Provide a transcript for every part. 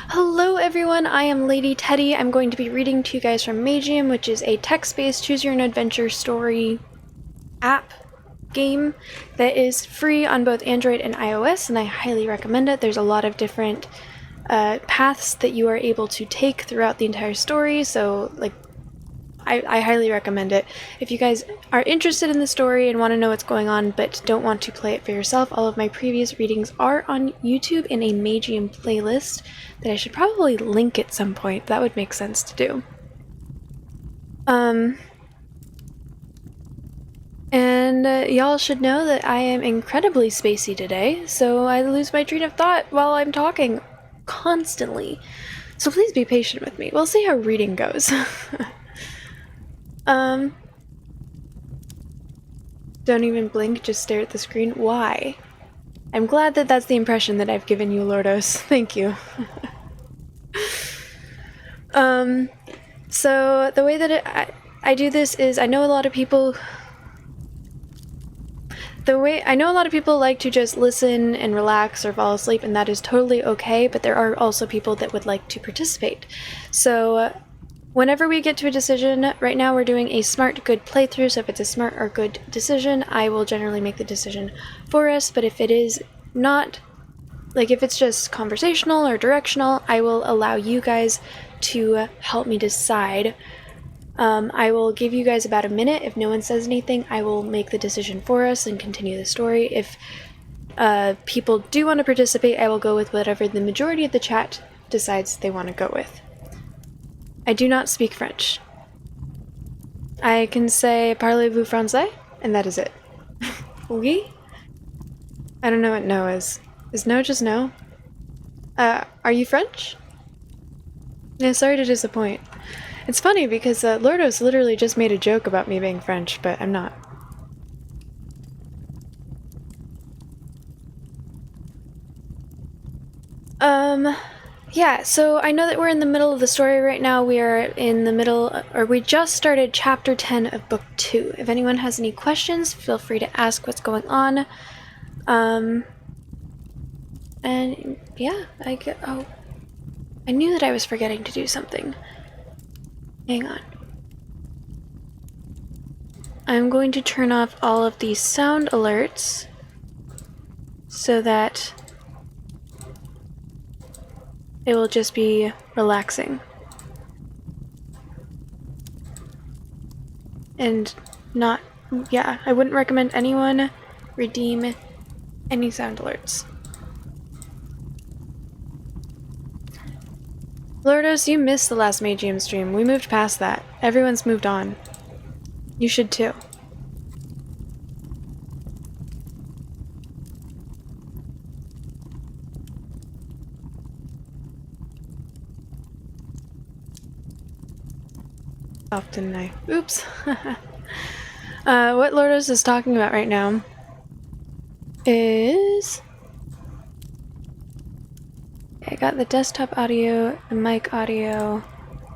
Hello everyone, I am Lady Teddy. I'm going to be reading to you guys from Magium, which is a text-based choose-your-own-adventure story app game that is free on both Android and iOS, and I highly recommend it. There's a lot of different paths that you are able to take throughout the entire story, so I highly recommend it. If you guys are interested in the story and want to know what's going on but don't want to play it for yourself, all of my previous readings are on YouTube in a Magium playlist that I should probably link at some point. That would make sense to do. Y'all should know that I am incredibly spacey today, so I lose my train of thought while I'm talking constantly. So please be patient with me. We'll see how reading goes. Don't even blink, just stare at the screen. Why? I'm glad that that's the impression that I've given you, Lordos. Thank you. So the way that I do this is I know a lot of people like to just listen and relax or fall asleep, and that is totally okay, but there are also people that would like to participate. So whenever we get to a decision, right now we're doing a smart good playthrough, so if it's a smart or good decision, I will generally make the decision for us, but if it is not, like if it's just conversational or directional, I will allow you guys to help me decide. I will give you guys about a minute. If no one says anything, I will make the decision for us and continue the story. If people do want to participate, I will go with whatever the majority of the chat decides they want to go with. I do not speak French. I can say parlez-vous français, and that is it. Oui? I don't know what no is. Is no just no? Are you French? Yeah, sorry to disappoint. It's funny because Lordos literally just made a joke about me being French, but I'm not. Yeah, so I know that we're in the middle of the story right now. We are in the middle, or we just started chapter 10 of book 2. If anyone has any questions, feel free to ask what's going on. And yeah, I knew that I was forgetting to do something. Hang on. I'm going to turn off all of these sound alerts so that it will just be relaxing. And not, yeah, I wouldn't recommend anyone redeem any sound alerts. Lordos, you missed the last Magium stream. We moved past that. Everyone's moved on. You should too. Off, didn't I? Oops. What Lordos is talking about right now is... I got the desktop audio, the mic audio,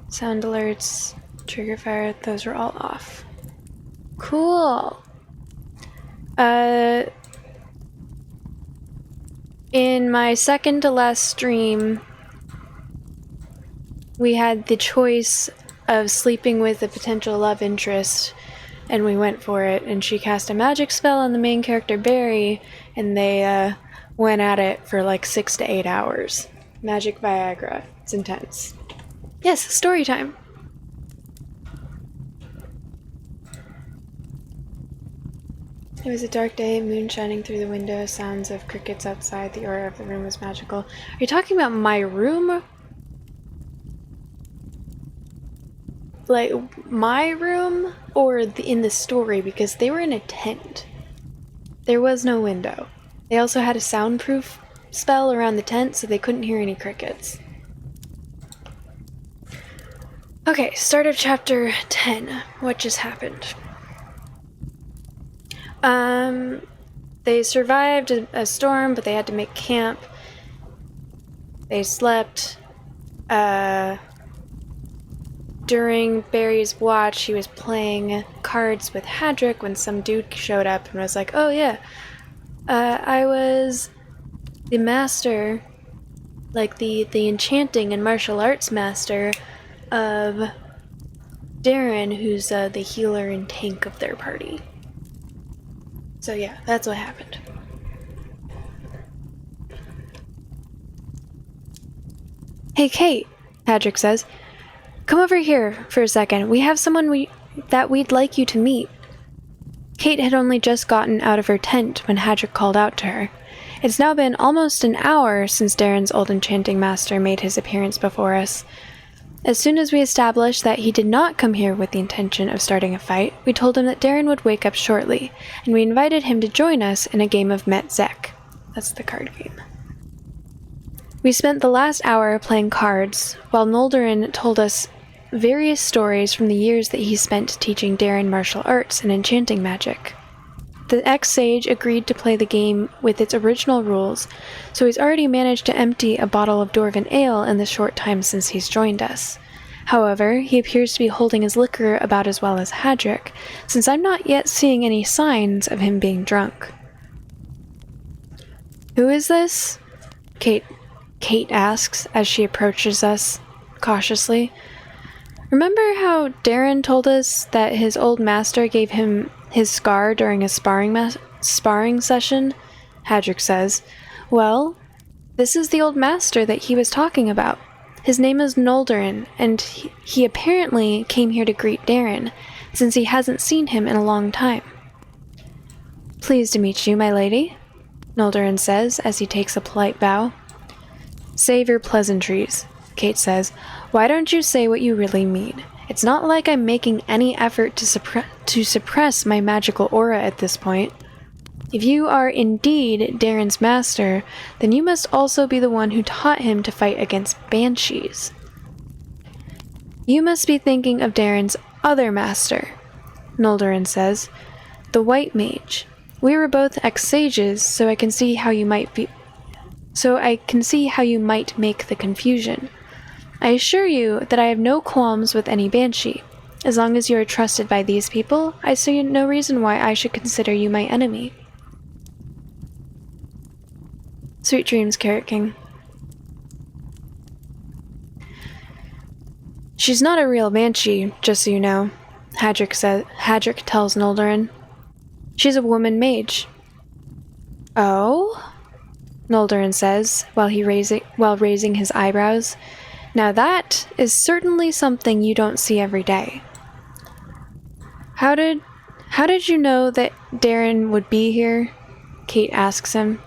sound alerts, trigger fire, those are all off. Cool! In my second to last stream, we had the choice of sleeping with a potential love interest, and we went for it, and she cast a magic spell on the main character Barry, and they went at it for like 6 to 8 hours. Magic Viagra. It's intense. Yes, story time. It was a dark day, moon shining through the window, sounds of crickets outside, the aura of the room was magical. Are you talking about my room? Like, my room? Or in the story? Because they were in a tent. There was no window. They also had a soundproof spell around the tent, so they couldn't hear any crickets. Okay, start of chapter 10. What just happened? They survived a storm, but they had to make camp. They slept. During Barry's watch, he was playing cards with Hadrick when some dude showed up and was like, oh yeah, I was the master like the enchanting and martial arts master of Darren, who's the healer and tank of their party. So yeah, that's what happened. Hey, Kate, Patrick says. Come over here for a second. We have someone that we'd like you to meet. Kate had only just gotten out of her tent when Hadrick called out to her. It's now been almost an hour since Darren's old enchanting master made his appearance before us. As soon as we established that he did not come here with the intention of starting a fight, we told him that Darren would wake up shortly, and we invited him to join us in a game of Met Zek. That's the card game. We spent the last hour playing cards, while Noldorin told us various stories from the years that he spent teaching Darren martial arts and enchanting magic. The ex-sage agreed to play the game with its original rules, so he's already managed to empty a bottle of Dwarven ale in the short time since he's joined us. However, he appears to be holding his liquor about as well as Hadrick, since I'm not yet seeing any signs of him being drunk. Who is this? Kate asks as she approaches us cautiously. Remember how Darren told us that his old master gave him his scar during a sparring session? Hadrick says. Well, this is the old master that he was talking about. His name is Noldorin, and he apparently came here to greet Darren, since he hasn't seen him in a long time. Pleased to meet you, my lady, Noldorin says as he takes a polite bow. Save your pleasantries, Kate says. Why don't you say what you really mean? It's not like I'm making any effort to suppress my magical aura at this point. If you are indeed Darren's master, then you must also be the one who taught him to fight against banshees. You must be thinking of Darren's other master, Noldorin says. The White Mage. We were both ex-sages, so I can see how you might make the confusion. I assure you that I have no qualms with any banshee. As long as you are trusted by these people, I see no reason why I should consider you my enemy. Sweet dreams, Carrot King. She's not a real banshee, just so you know, Hadrick tells Noldorin. She's a woman mage. Oh? Noldorin says, while raising his eyebrows. Now that is certainly something you don't see every day. How did you know that Darren would be here? Kate asks him.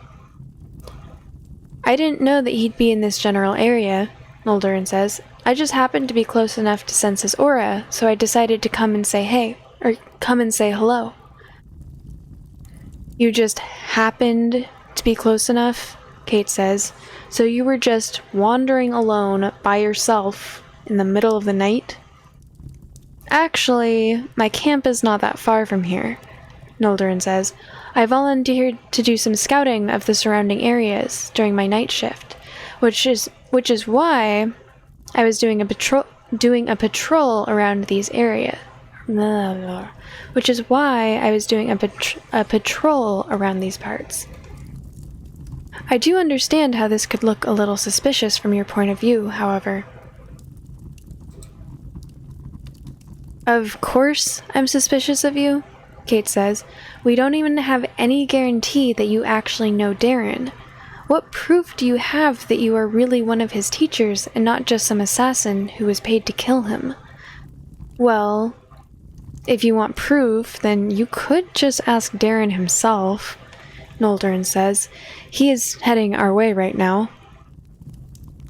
I didn't know that he'd be in this general area, Noldorin says. I just happened to be close enough to sense his aura, so I decided to come and say hello. You just happened to be close enough, Kate says. So you were just wandering alone by yourself in the middle of the night? Actually, my camp is not that far from here, Noldorin says. I volunteered to do some scouting of the surrounding areas during my night shift, which is why I was doing a patrol around these areas. Which is why I was doing a patrol around these parts. I do understand how this could look a little suspicious from your point of view, however. Of course I'm suspicious of you, Kate says. We don't even have any guarantee that you actually know Darren. What proof do you have that you are really one of his teachers and not just some assassin who was paid to kill him? Well, if you want proof, then you could just ask Darren himself, Noldorin says. He is heading our way right now.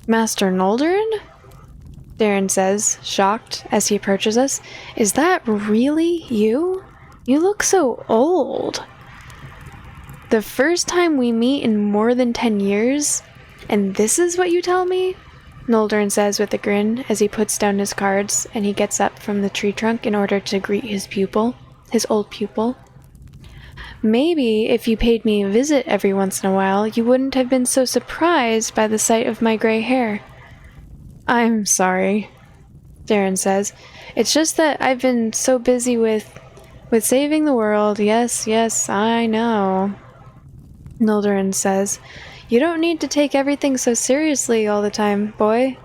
Master Noldorin? Darren says, shocked, as he approaches us. Is that really you? You look so old. The first time we meet in more than 10 years? And this is what you tell me? Noldorin says with a grin as he puts down his cards and he gets up from the tree trunk in order to greet his old pupil. Maybe if you paid me a visit every once in a while, you wouldn't have been so surprised by the sight of my gray hair. I'm sorry, Darren says. It's just that I've been so busy with saving the world. Yes, I know, Noldorin says. You don't need to take everything so seriously all the time, boy.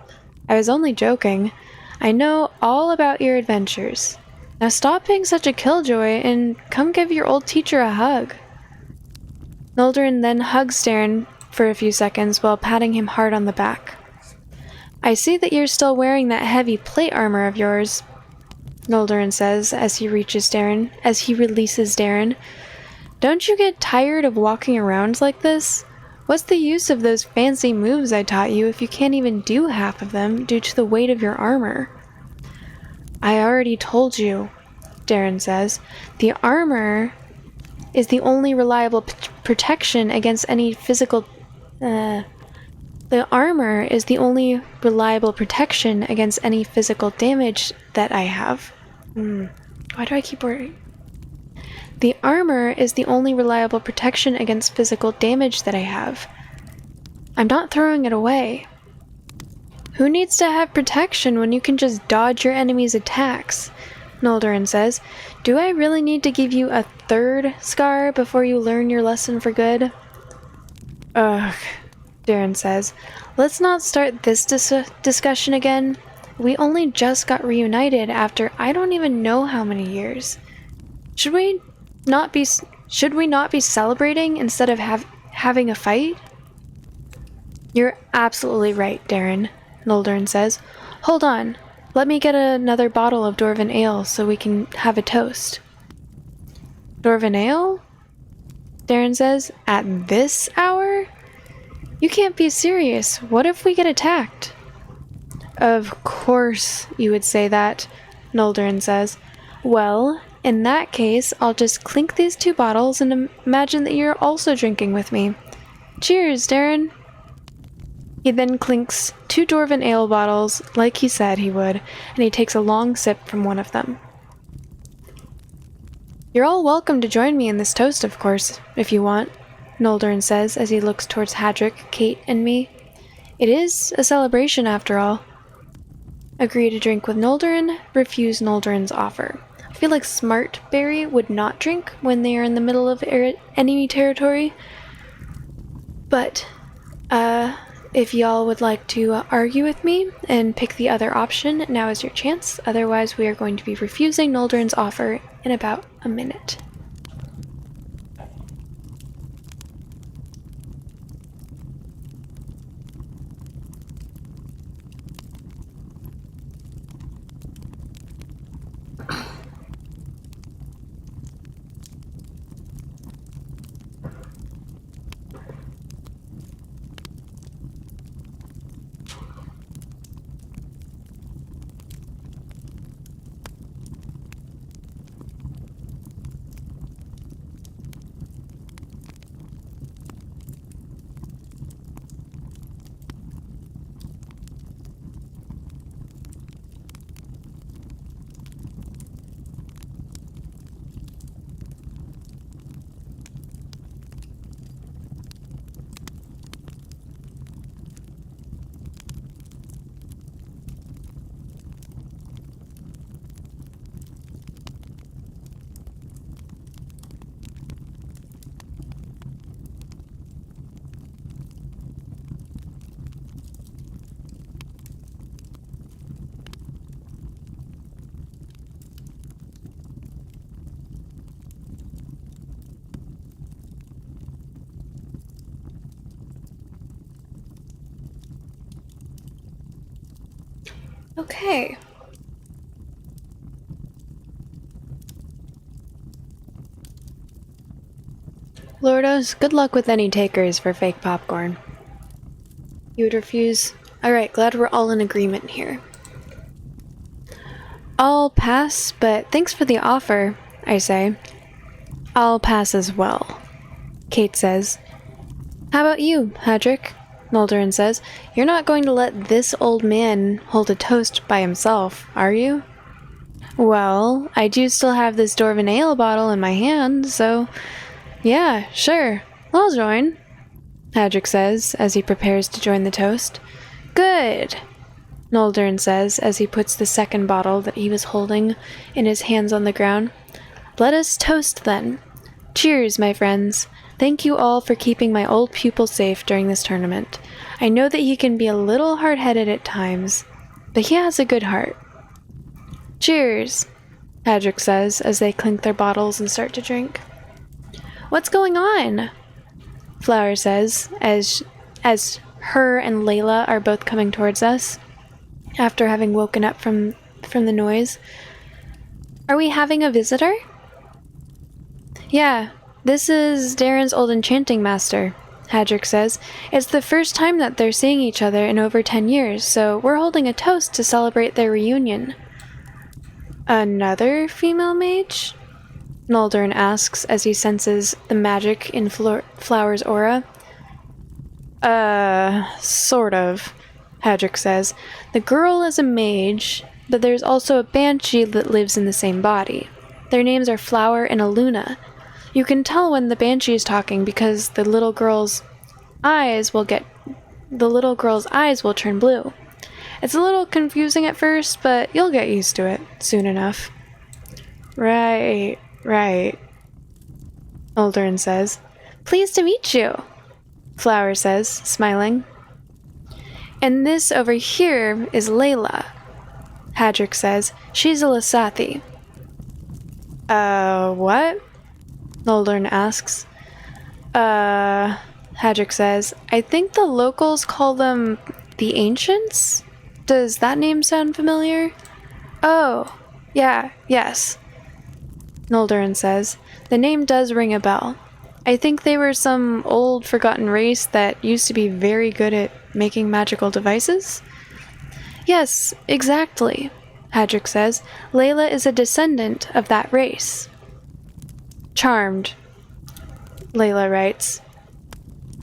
I was only joking. I know all about your adventures. Now stop being such a killjoy and come give your old teacher a hug. Noldorin then hugs Darren for a few seconds while patting him hard on the back. I see that you're still wearing that heavy plate armor of yours, Noldorin says as he releases Darren. Don't you get tired of walking around like this? What's the use of those fancy moves I taught you if you can't even do half of them due to the weight of your armor? I already told you, Darren says. The armor is the only reliable protection against any physical... The armor is the only reliable protection against any physical damage that I have. Why do I keep worrying? The armor is the only reliable protection against physical damage that I have. I'm not throwing it away. Who needs to have protection when you can just dodge your enemy's attacks? Noldorin says. Do I really need to give you a third scar before you learn your lesson for good? Ugh, Darren says. Let's not start this discussion again. We only just got reunited after I don't even know how many years. Should we not be celebrating instead of having a fight? You're absolutely right, Darren, Noldorin says. Hold on. Let me get another bottle of Dwarven Ale so we can have a toast. Dwarven Ale? Darren says. At this hour? You can't be serious. What if we get attacked? Of course you would say that, Noldorin says. Well, in that case, I'll just clink these 2 bottles and imagine that you're also drinking with me. Cheers, Darren! He then clinks 2 Dwarven Ale bottles, like he said he would, and he takes a long sip from one of them. You're all welcome to join me in this toast, of course, if you want, Noldorin says as he looks towards Hadrick, Kate, and me. It is a celebration, after all. Agree to drink with Noldorin, refuse Noldorin's offer. I feel like Smartberry would not drink when they are in the middle of enemy territory, but, if y'all would like to argue with me and pick the other option, now is your chance. Otherwise, we are going to be refusing Noldorin's offer in about a minute. Okay. Lordos, good luck with any takers for fake popcorn. You would refuse? Alright, glad we're all in agreement here. I'll pass, but thanks for the offer, I say. I'll pass as well, Kate says. How about you, Hadrick? Noldorin says. You're not going to let this old man hold a toast by himself, are you? Well, I do still have this Dwarven Ale bottle in my hand, so... Yeah, sure. I'll join, Hadrick says as he prepares to join the toast. Good, Noldorin says as he puts the second bottle that he was holding in his hands on the ground. Let us toast then. Cheers, my friends. Thank you all for keeping my old pupil safe during this tournament. I know that he can be a little hard-headed at times, but he has a good heart. Cheers, Patrick says as they clink their bottles and start to drink. What's going on? Flower says as her and Layla are both coming towards us after having woken up from the noise. Are we having a visitor? Yeah, this is Darren's old enchanting master, Hadrick says. It's the first time that they're seeing each other in over 10 years, so we're holding a toast to celebrate their reunion. Another female mage? Naldern asks as he senses the magic in Flower's aura. Sort of, Hadrick says. The girl is a mage, but there's also a banshee that lives in the same body. Their names are Flower and Aluna. You can tell when the banshee is talking because the little girl's eyes will turn blue. It's a little confusing at first, but you'll get used to it soon enough. Right, Naldern says. Pleased to meet you, Flower says, smiling. And this over here is Layla, Hadrick says. She's a Lasathi. What? Naldern asks. Hadrick says, I think the locals call them the Ancients? Does that name sound familiar? Oh, yes. Naldern says, the name does ring a bell. I think they were some old forgotten race that used to be very good at making magical devices? Yes, exactly, Hadrick says. Layla is a descendant of that race. Charmed, Layla writes.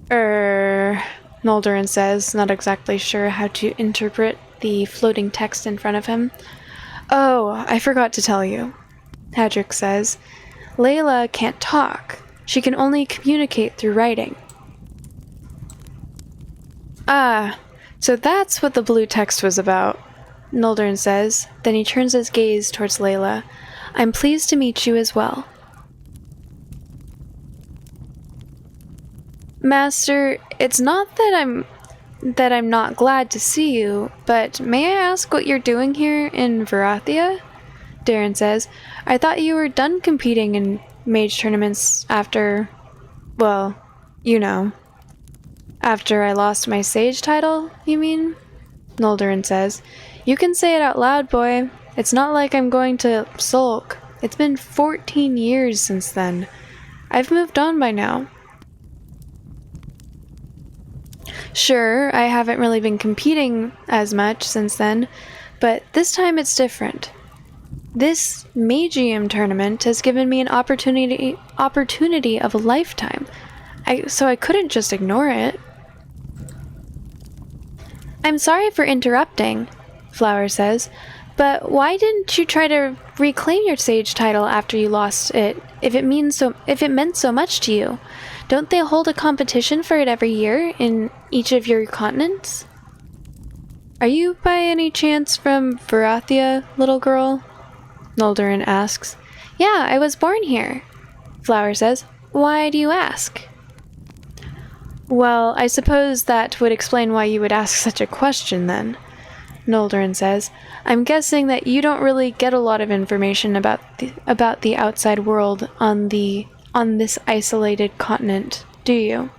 Naldern says, not exactly sure how to interpret the floating text in front of him. Oh, I forgot to tell you, Hadrick says. Layla can't talk. She can only communicate through writing. Ah, so that's what the blue text was about, Naldern says. Then he turns his gaze towards Layla. I'm pleased to meet you as well. Master, it's not that I'm not glad to see you, but may I ask what you're doing here in Varathia? Darren says. I thought you were done competing in mage tournaments after, well, you know. After I lost my sage title, you mean? Naldern says. You can say it out loud, boy. It's not like I'm going to sulk. It's been 14 years since then. I've moved on by now. Sure, I haven't really been competing as much since then, but this time it's different. This Magium tournament has given me an opportunity of a lifetime, so I couldn't just ignore it. I'm sorry for interrupting, Flower says, but why didn't you try to reclaim your sage title after you lost it, if it meant so much to you? Don't they hold a competition for it every year in each of your continents? Are you by any chance from Varathia, little girl? Naldern asks. Yeah, I was born here, Flower says. Why do you ask? Well, I suppose that would explain why you would ask such a question then, Naldern says. I'm guessing that you don't really get a lot of information about the outside world on this isolated continent, do you?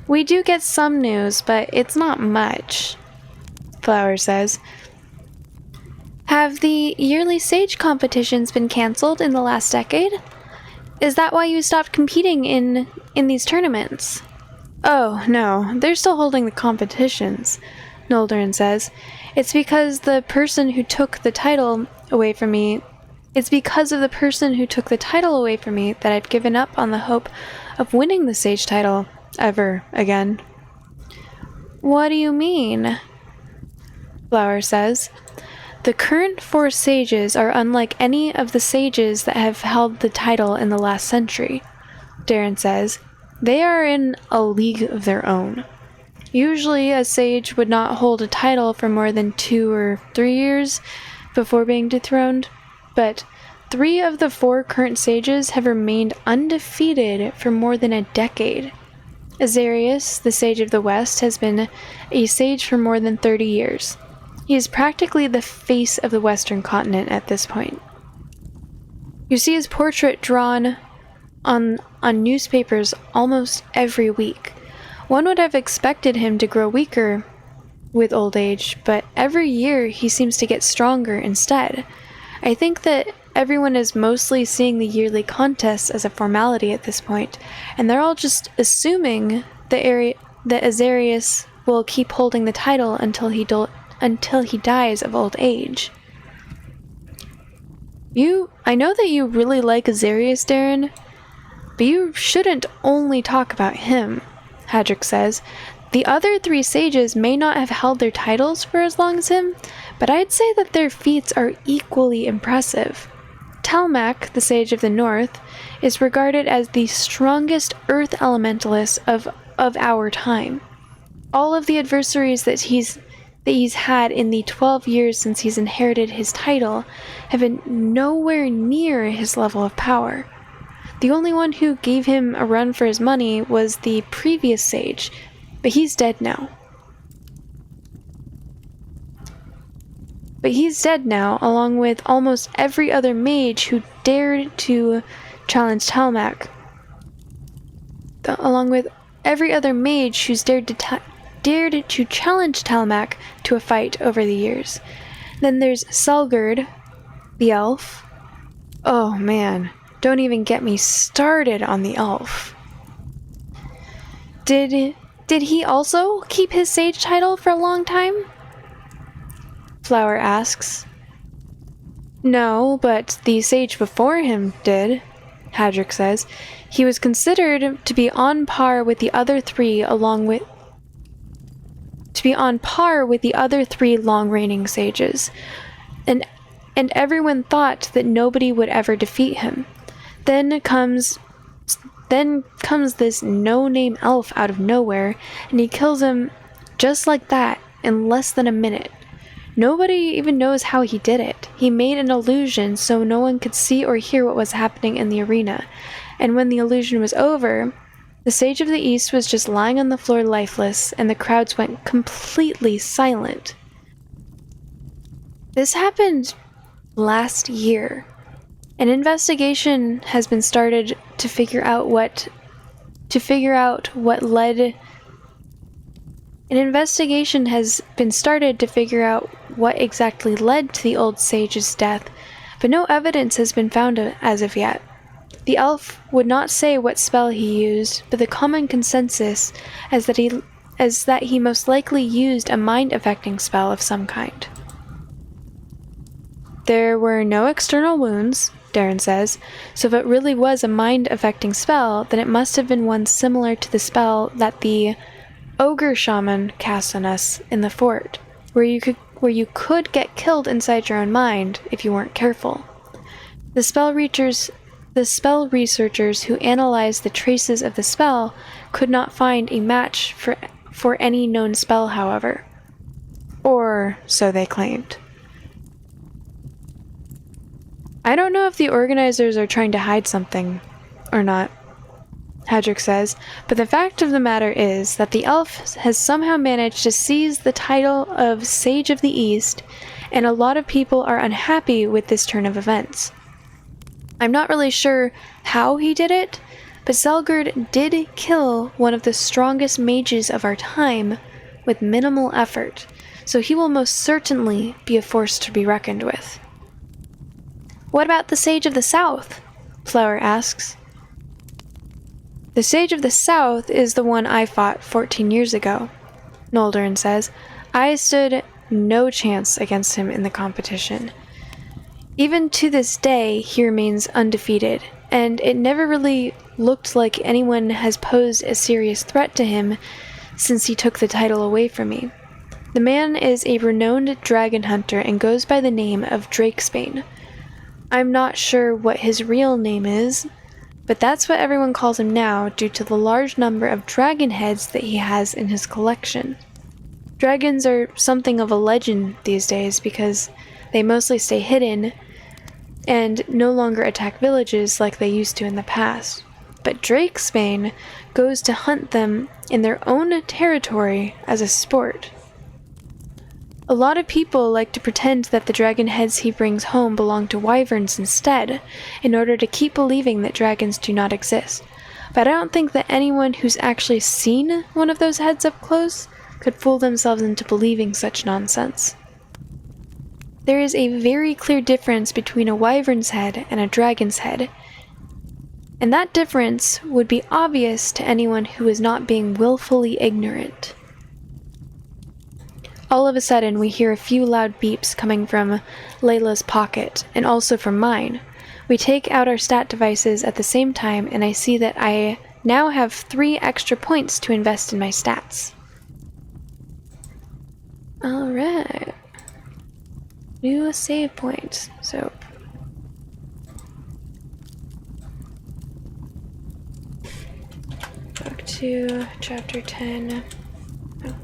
We do get some news, but it's not much, Flower says. Have the yearly sage competitions been cancelled in the last decade? Is that why you stopped competing in these tournaments? Oh, no, they're still holding the competitions, Naldern says. It's because of the person who took the title away from me that I've given up on the hope of winning the sage title ever again. What do you mean? Flower says. The current 4 sages are unlike any of the sages that have held the title in the last century, Darren says. They are in a league of their own. Usually a sage would not hold a title for more than 2 or 3 years before being dethroned, but 3 of the 4 current sages have remained undefeated for more than a decade. Azarius, the Sage of the West, has been a sage for more than 30 years. He is practically the face of the Western continent at this point. You see his portrait drawn on newspapers almost every week. One would have expected him to grow weaker with old age, but every year he seems to get stronger instead. I think that everyone is mostly seeing the yearly contests as a formality at this point, and they're all just assuming that Azarius will keep holding the title until he dies of old age. I know that you really like Azarius, Darren, but you shouldn't only talk about him, Hadrick says. The other 3 sages may not have held their titles for as long as him, but I'd say that their feats are equally impressive. Talmac, the Sage of the North, is regarded as the strongest earth elementalist of our time. All of the adversaries that he's had in the 12 years since he's inherited his title have been nowhere near his level of power. The only one who gave him a run for his money was the previous sage, but he's dead now. Along with almost every other mage who dared to challenge Talmac. Along with every other mage who's dared to challenge Talmac to a fight over the years. Then there's Selgerd, the elf. Oh man, don't even get me started on the elf. Did he also keep his sage title for a long time? Flower asks. No, but the sage before him did, Hadrick says. He was considered to be on par with the other 3 long-reigning sages, and everyone thought that nobody would ever defeat him. Then comes this no-name elf out of nowhere, and he kills him just like that in less than a minute. Nobody even knows how he did it. He made an illusion so no one could see or hear what was happening in the arena, and when the illusion was over, the Sage of the East was just lying on the floor lifeless, and the crowds went completely silent. This happened last year. An investigation has been started to figure out what exactly led to the old sage's death, but no evidence has been found as of yet. The elf would not say what spell he used, but the common consensus is that he most likely used a mind-affecting spell of some kind. There were no external wounds, Darren says, so if it really was a mind-affecting spell, then it must have been one similar to the spell that the ogre shaman cast on us in the fort, where you could get killed inside your own mind if you weren't careful. The spell researchers who analyzed the traces of the spell could not find a match for any known spell, however. Or so they claimed. I don't know if the organizers are trying to hide something or not, Hadrick says, but the fact of the matter is that the elf has somehow managed to seize the title of Sage of the East, and a lot of people are unhappy with this turn of events. I'm not really sure how he did it, but Selgerd did kill one of the strongest mages of our time with minimal effort, so he will most certainly be a force to be reckoned with. What about the Sage of the South? Flower asks. The Sage of the South is the one I fought 14 years ago, Noldorin says. I stood no chance against him in the competition. Even to this day, he remains undefeated, and it never really looked like anyone has posed a serious threat to him since he took the title away from me. The man is a renowned dragon hunter and goes by the name of Drakesbane. I'm not sure what his real name is, but that's what everyone calls him now due to the large number of dragon heads that he has in his collection. Dragons are something of a legend these days because they mostly stay hidden, and no longer attack villages like they used to in the past. But Drakesbane goes to hunt them in their own territory as a sport. A lot of people like to pretend that the dragon heads he brings home belong to wyverns instead, in order to keep believing that dragons do not exist. But I don't think that anyone who's actually seen one of those heads up close could fool themselves into believing such nonsense. There is a very clear difference between a wyvern's head and a dragon's head, and that difference would be obvious to anyone who is not being willfully ignorant. All of a sudden, we hear a few loud beeps coming from Layla's pocket, and also from mine. We take out our stat devices at the same time, and I see that I now have 3 extra points to invest in my stats. Alright. New save point. So back to chapter 10. Oh.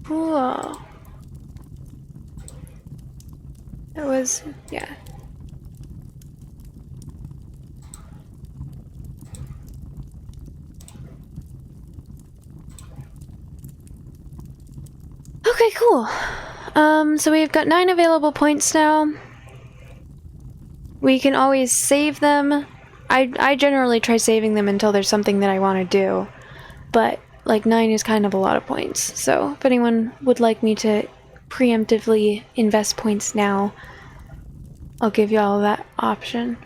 Cool. That was, yeah. Okay, cool. So we've got 9 available points now. We can always save them. I generally try saving them until there's something that I want to do. But, like, 9 is kind of a lot of points. So if anyone would like me to preemptively invest points now, I'll give you all that option.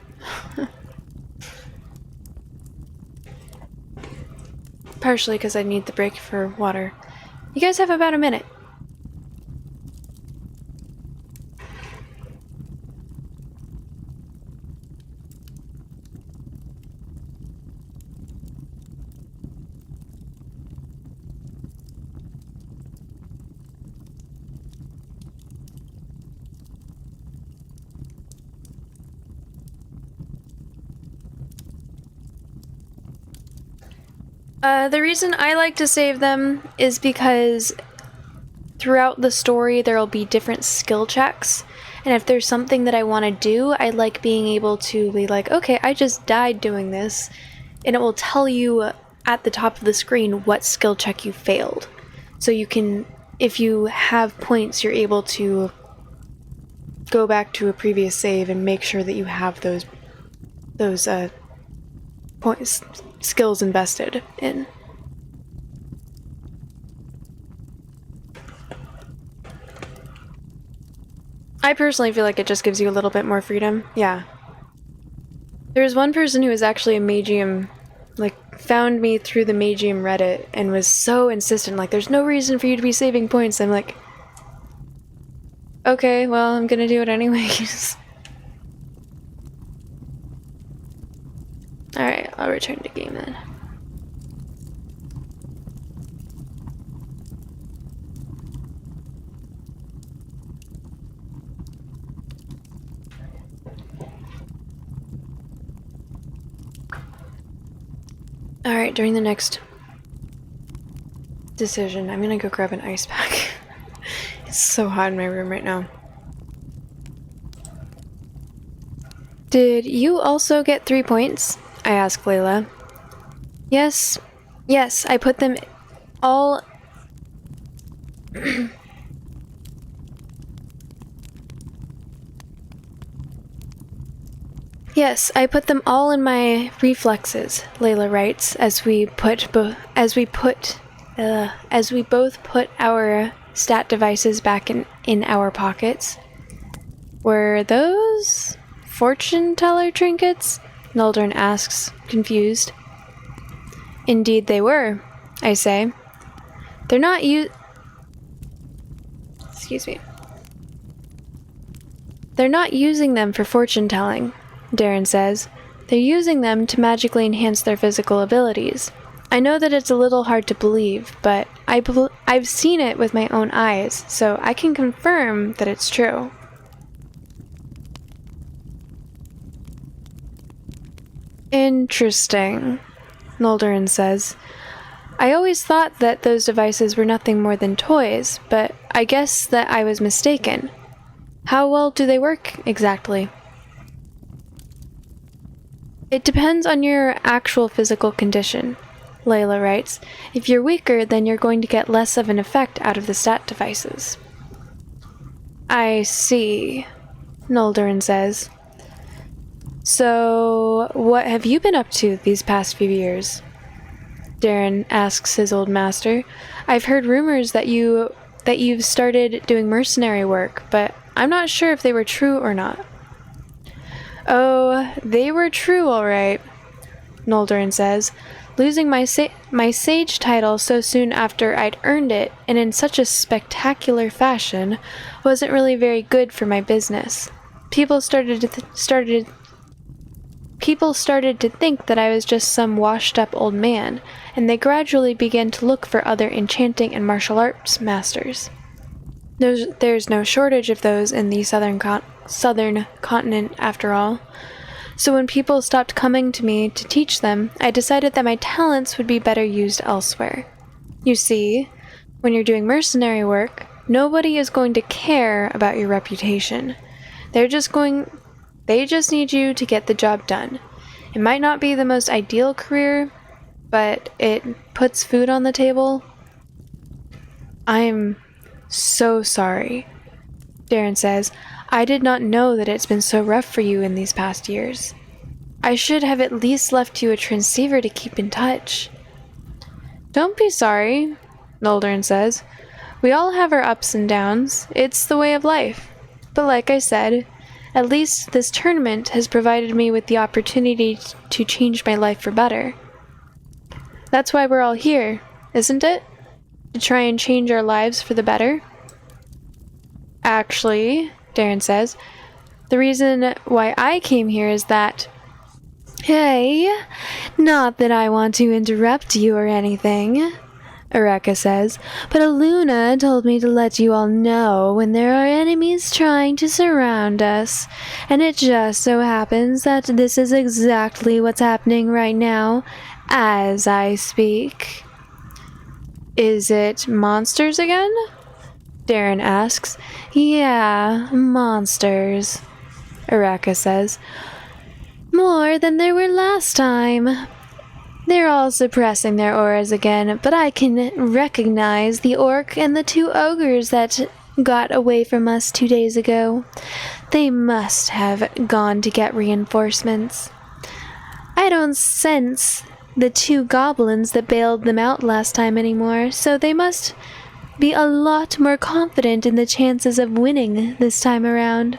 Partially because I need the break for water. You guys have about a minute. The reason I like to save them is because throughout the story there will be different skill checks, and if there's something that I want to do, I like being able to be like, okay, I just died doing this, and it will tell you at the top of the screen what skill check you failed. So you can, if you have points, you're able to go back to a previous save and make sure that you have those points, skills invested in. I personally feel like it just gives you a little bit more freedom. Yeah. There was one person who was actually a Magium, like, found me through the Magium Reddit and was so insistent, like, there's no reason for you to be saving points. I'm like, okay, well, I'm gonna do it anyways. Alright, I'll return to game then. Alright, during the next decision, I'm gonna go grab an ice pack. It's so hot in my room right now. Did you also get 3 points? I asked Layla. Yes, I put them all... Yes, I put them all in my reflexes, Layla writes, as we both put our stat devices back in our pockets. Were those fortune teller trinkets? Noldern asks, confused. Indeed they were, I say. They're not They're not using them for fortune telling, Darren says. They're using them to magically enhance their physical abilities. I know that it's a little hard to believe, but I've seen it with my own eyes, so I can confirm that it's true. Interesting, Noldorin says. I always thought that those devices were nothing more than toys, but I guess that I was mistaken. How well do they work, exactly? It depends on your actual physical condition, Layla writes. If you're weaker, then you're going to get less of an effect out of the stat devices. I see, Noldorin says. So, what have you been up to these past few years? Darren asks his old master. I've heard rumors that you've started doing mercenary work, but I'm not sure if they were true or not. Oh, they were true, all right, Noldorin says. Losing my sage title so soon after I'd earned it, and in such a spectacular fashion, wasn't really very good for my business. People started to think that I was just some washed-up old man, and they gradually began to look for other enchanting and martial arts masters. There's no shortage of those in the southern continent, after all. So when people stopped coming to me to teach them, I decided that my talents would be better used elsewhere. You see, when you're doing mercenary work, nobody is going to care about your reputation. They just need you to get the job done. It might not be the most ideal career, but it puts food on the table. I'm so sorry, Darren says. I did not know that it's been so rough for you in these past years. I should have at least left you a transceiver to keep in touch. Don't be sorry, Noldorin says. We all have our ups and downs. It's the way of life. But like I said, at least this tournament has provided me with the opportunity to change my life for better. That's why we're all here, isn't it? To try and change our lives for the better? Actually, Darren says, the reason why I came here is that... Hey, not that I want to interrupt you or anything, Eureka says, but Aluna told me to let you all know when there are enemies trying to surround us, and it just so happens that this is exactly what's happening right now, as I speak. Is it monsters again? Darren asks. Yeah, monsters, Eureka says. More than there were last time. They're all suppressing their auras again, but I can recognize the orc and the 2 ogres that got away from us 2 days ago. They must have gone to get reinforcements. I don't sense the 2 goblins that bailed them out last time anymore, so they must be a lot more confident in the chances of winning this time around.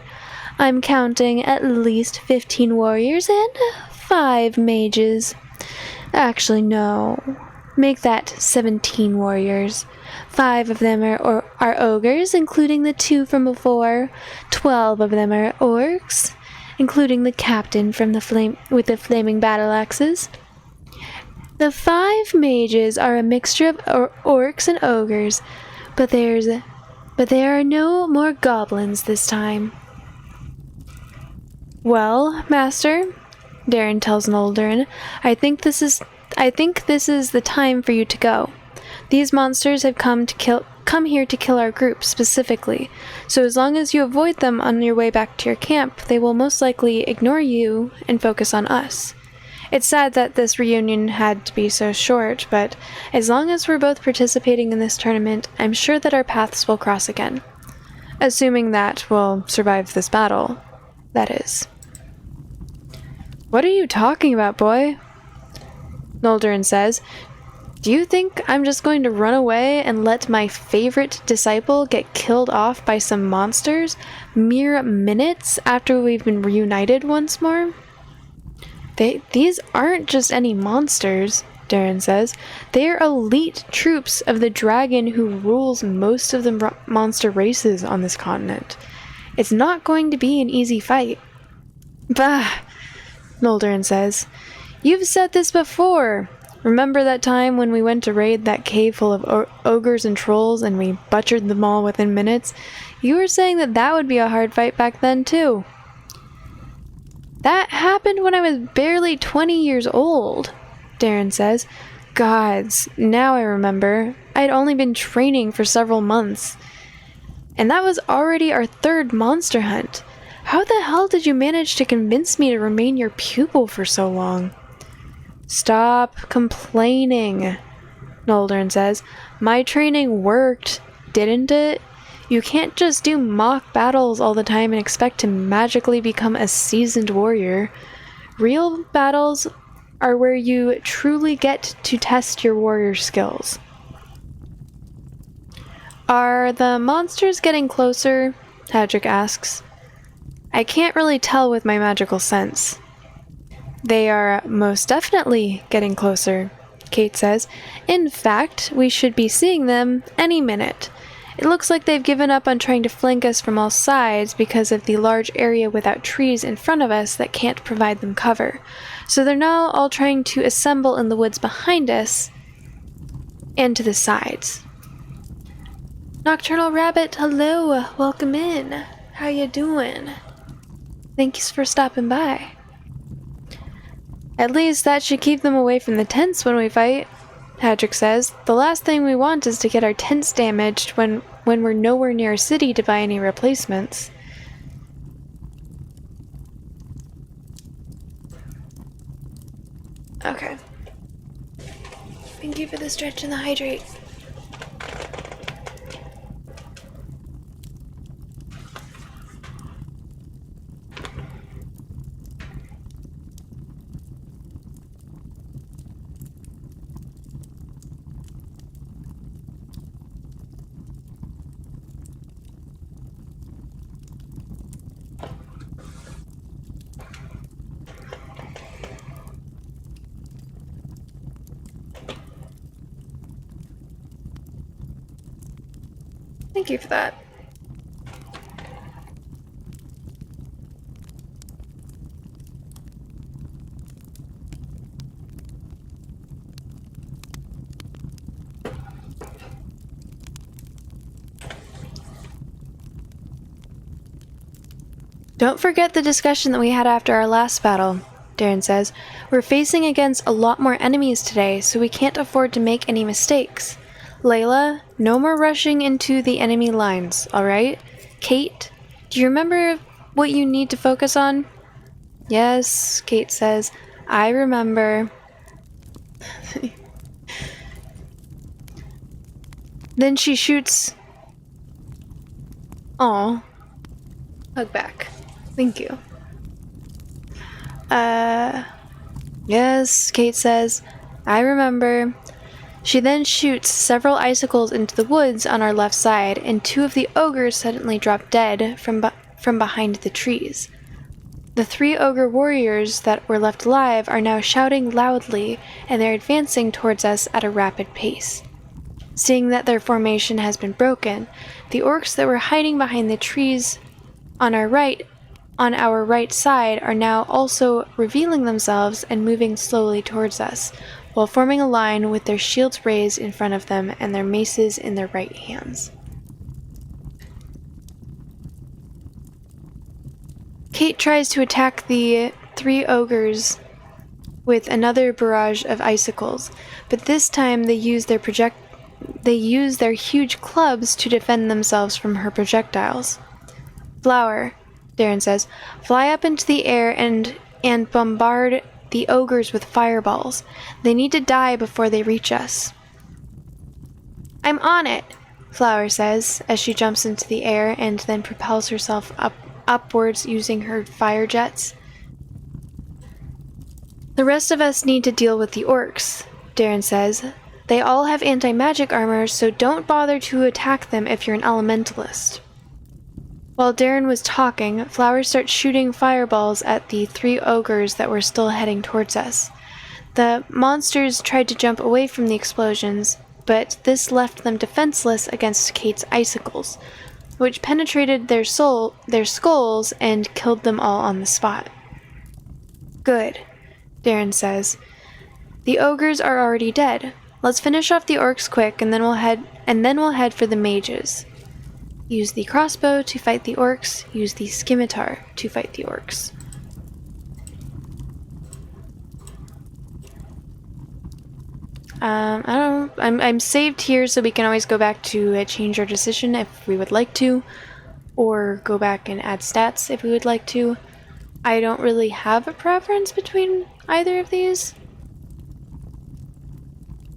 I'm counting at least 15 warriors and 5 mages. Actually, no. Make that 17 warriors. 5 of them are ogres, including the 2 from before. 12 of them are orcs, including the captain from with the flaming battle axes. The 5 mages are a mixture of orcs and ogres, but there are no more goblins this time. Well, Master, Darren tells Noldorin, I think this is the time for you to go. These monsters have come here to kill our group specifically, so as long as you avoid them on your way back to your camp, they will most likely ignore you and focus on us. It's sad that this reunion had to be so short, but as long as we're both participating in this tournament, I'm sure that our paths will cross again. Assuming that we'll survive this battle, that is. What are you talking about, boy? Noldorin says. Do you think I'm just going to run away and let my favorite disciple get killed off by some monsters mere minutes after we've been reunited once more? These aren't just any monsters, Darren says. They are elite troops of the dragon who rules most of the monster races on this continent. It's not going to be an easy fight. Bah, Noldorin says. You've said this before. Remember that time when we went to raid that cave full of ogres and trolls and we butchered them all within minutes? You were saying that that would be a hard fight back then, too. That happened when I was barely 20 years old, Darren says. Gods, now I remember. I'd only been training for several months. And that was already our third monster hunt. How the hell did you manage to convince me to remain your pupil for so long? Stop complaining, Noldern says. My training worked, didn't it? You can't just do mock battles all the time and expect to magically become a seasoned warrior. Real battles are where you truly get to test your warrior skills. Are the monsters getting closer? Hadrick asks. I can't really tell with my magical sense. They are most definitely getting closer, Kate says. In fact, we should be seeing them any minute. It looks like they've given up on trying to flank us from all sides because of the large area without trees in front of us that can't provide them cover. So they're now all trying to assemble in the woods behind us and to the sides. Nocturnal Rabbit, hello, welcome in. How you doing? Thanks for stopping by. At least that should keep them away from the tents when we fight, Hadrick says. The last thing we want is to get our tents damaged when we're nowhere near a city to buy any replacements. Okay. Thank you for the stretch and the hydrate. Thank you for that. Don't forget the discussion that we had after our last battle, Darren says. We're facing against a lot more enemies today, so we can't afford to make any mistakes. Layla, no more rushing into the enemy lines, alright? Kate, do you remember what you need to focus on? Yes, Kate says. I remember. Then she shoots. Aw. Hug back. Thank you. Yes, Kate says. I remember. She then shoots several icicles into the woods on our left side, and two of the ogres suddenly drop dead from behind the trees. The three ogre warriors that were left alive are now shouting loudly, and they're advancing towards us at a rapid pace. Seeing that their formation has been broken, the orcs that were hiding behind the trees on our right side are now also revealing themselves and moving slowly towards us, while forming a line with their shields raised in front of them and their maces in their right hands. Kate tries to attack the three ogres with another barrage of icicles, but this time they use their huge clubs to defend themselves from her projectiles. Flower, Darren says, fly up into the air and bombard the ogres with fireballs. They need to die before they reach us. I'm on it, Flower says, as she jumps into the air and then propels herself upwards using her fire jets. The rest of us need to deal with the orcs, Darren says. They all have anti-magic armor, so don't bother to attack them if you're an elementalist. While Darren was talking, Flower starts shooting fireballs at the three ogres that were still heading towards us. The monsters tried to jump away from the explosions, but this left them defenseless against Kate's icicles, which penetrated their skulls and killed them all on the spot. Good, Darren says. The ogres are already dead. Let's finish off the orcs quick, and then we'll head for the mages. Use the crossbow to fight the orcs. Use the scimitar to fight the orcs. I don't know. I'm saved here, so we can always go back to change our decision if we would like to, or go back and add stats if we would like to. I don't really have a preference between either of these.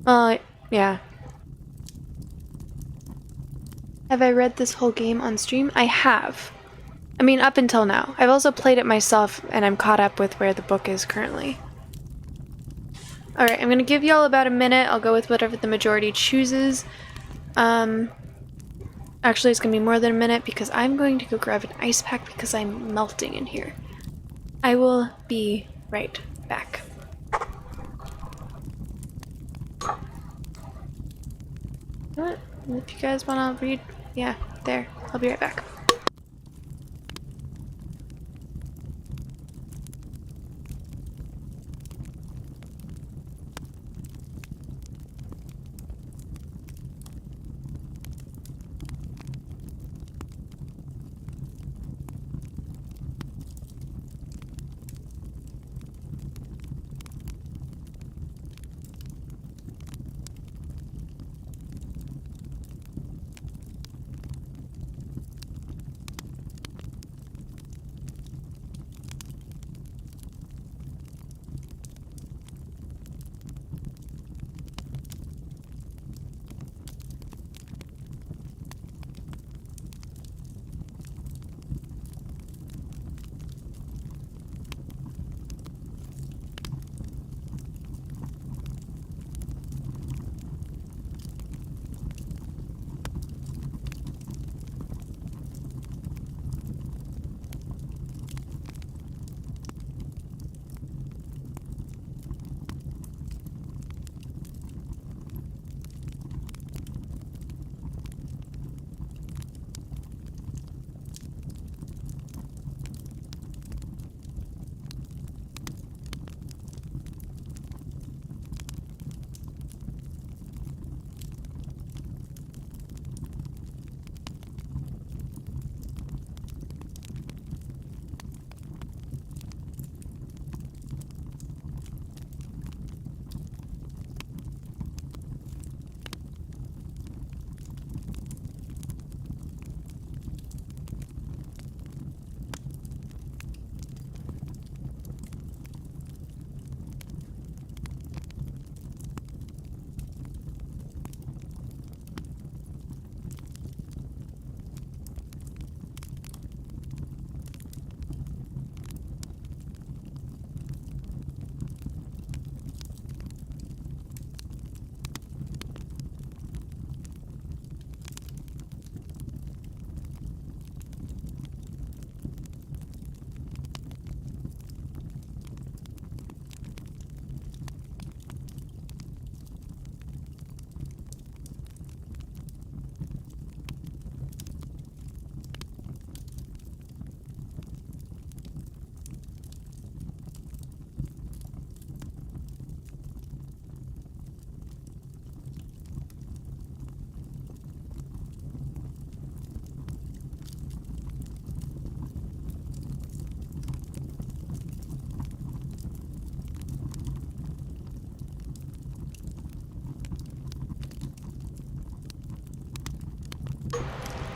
Yeah. Have I read this whole game on stream? I have. I mean, up until now. I've also played it myself, and I'm caught up with where the book is currently. Alright, I'm gonna give y'all about a minute. I'll go with whatever the majority chooses. Actually, it's gonna be more than a minute because I'm going to go grab an ice pack because I'm melting in here. I will be right back. What? If you guys wanna read, yeah, there. I'll be right back.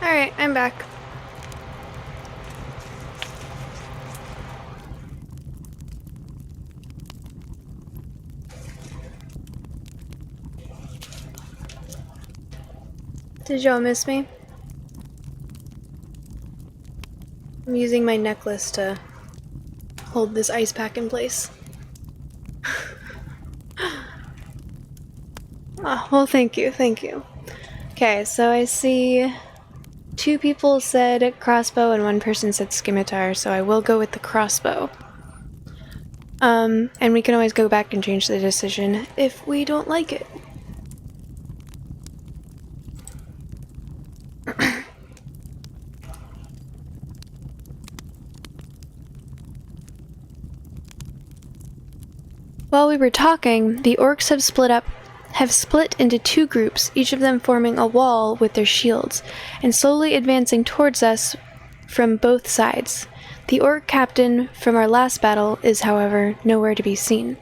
Alright, I'm back. Did y'all miss me? I'm using my necklace to hold this ice pack in place. Oh, well, thank you, thank you. Okay, so I see 2 people said crossbow and 1 person said scimitar, so I will go with the crossbow. And we can always go back and change the decision if we don't like it. While we were talking, the orcs have split into two groups, each of them forming a wall with their shields, and slowly advancing towards us from both sides. The orc captain from our last battle is, however, nowhere to be seen.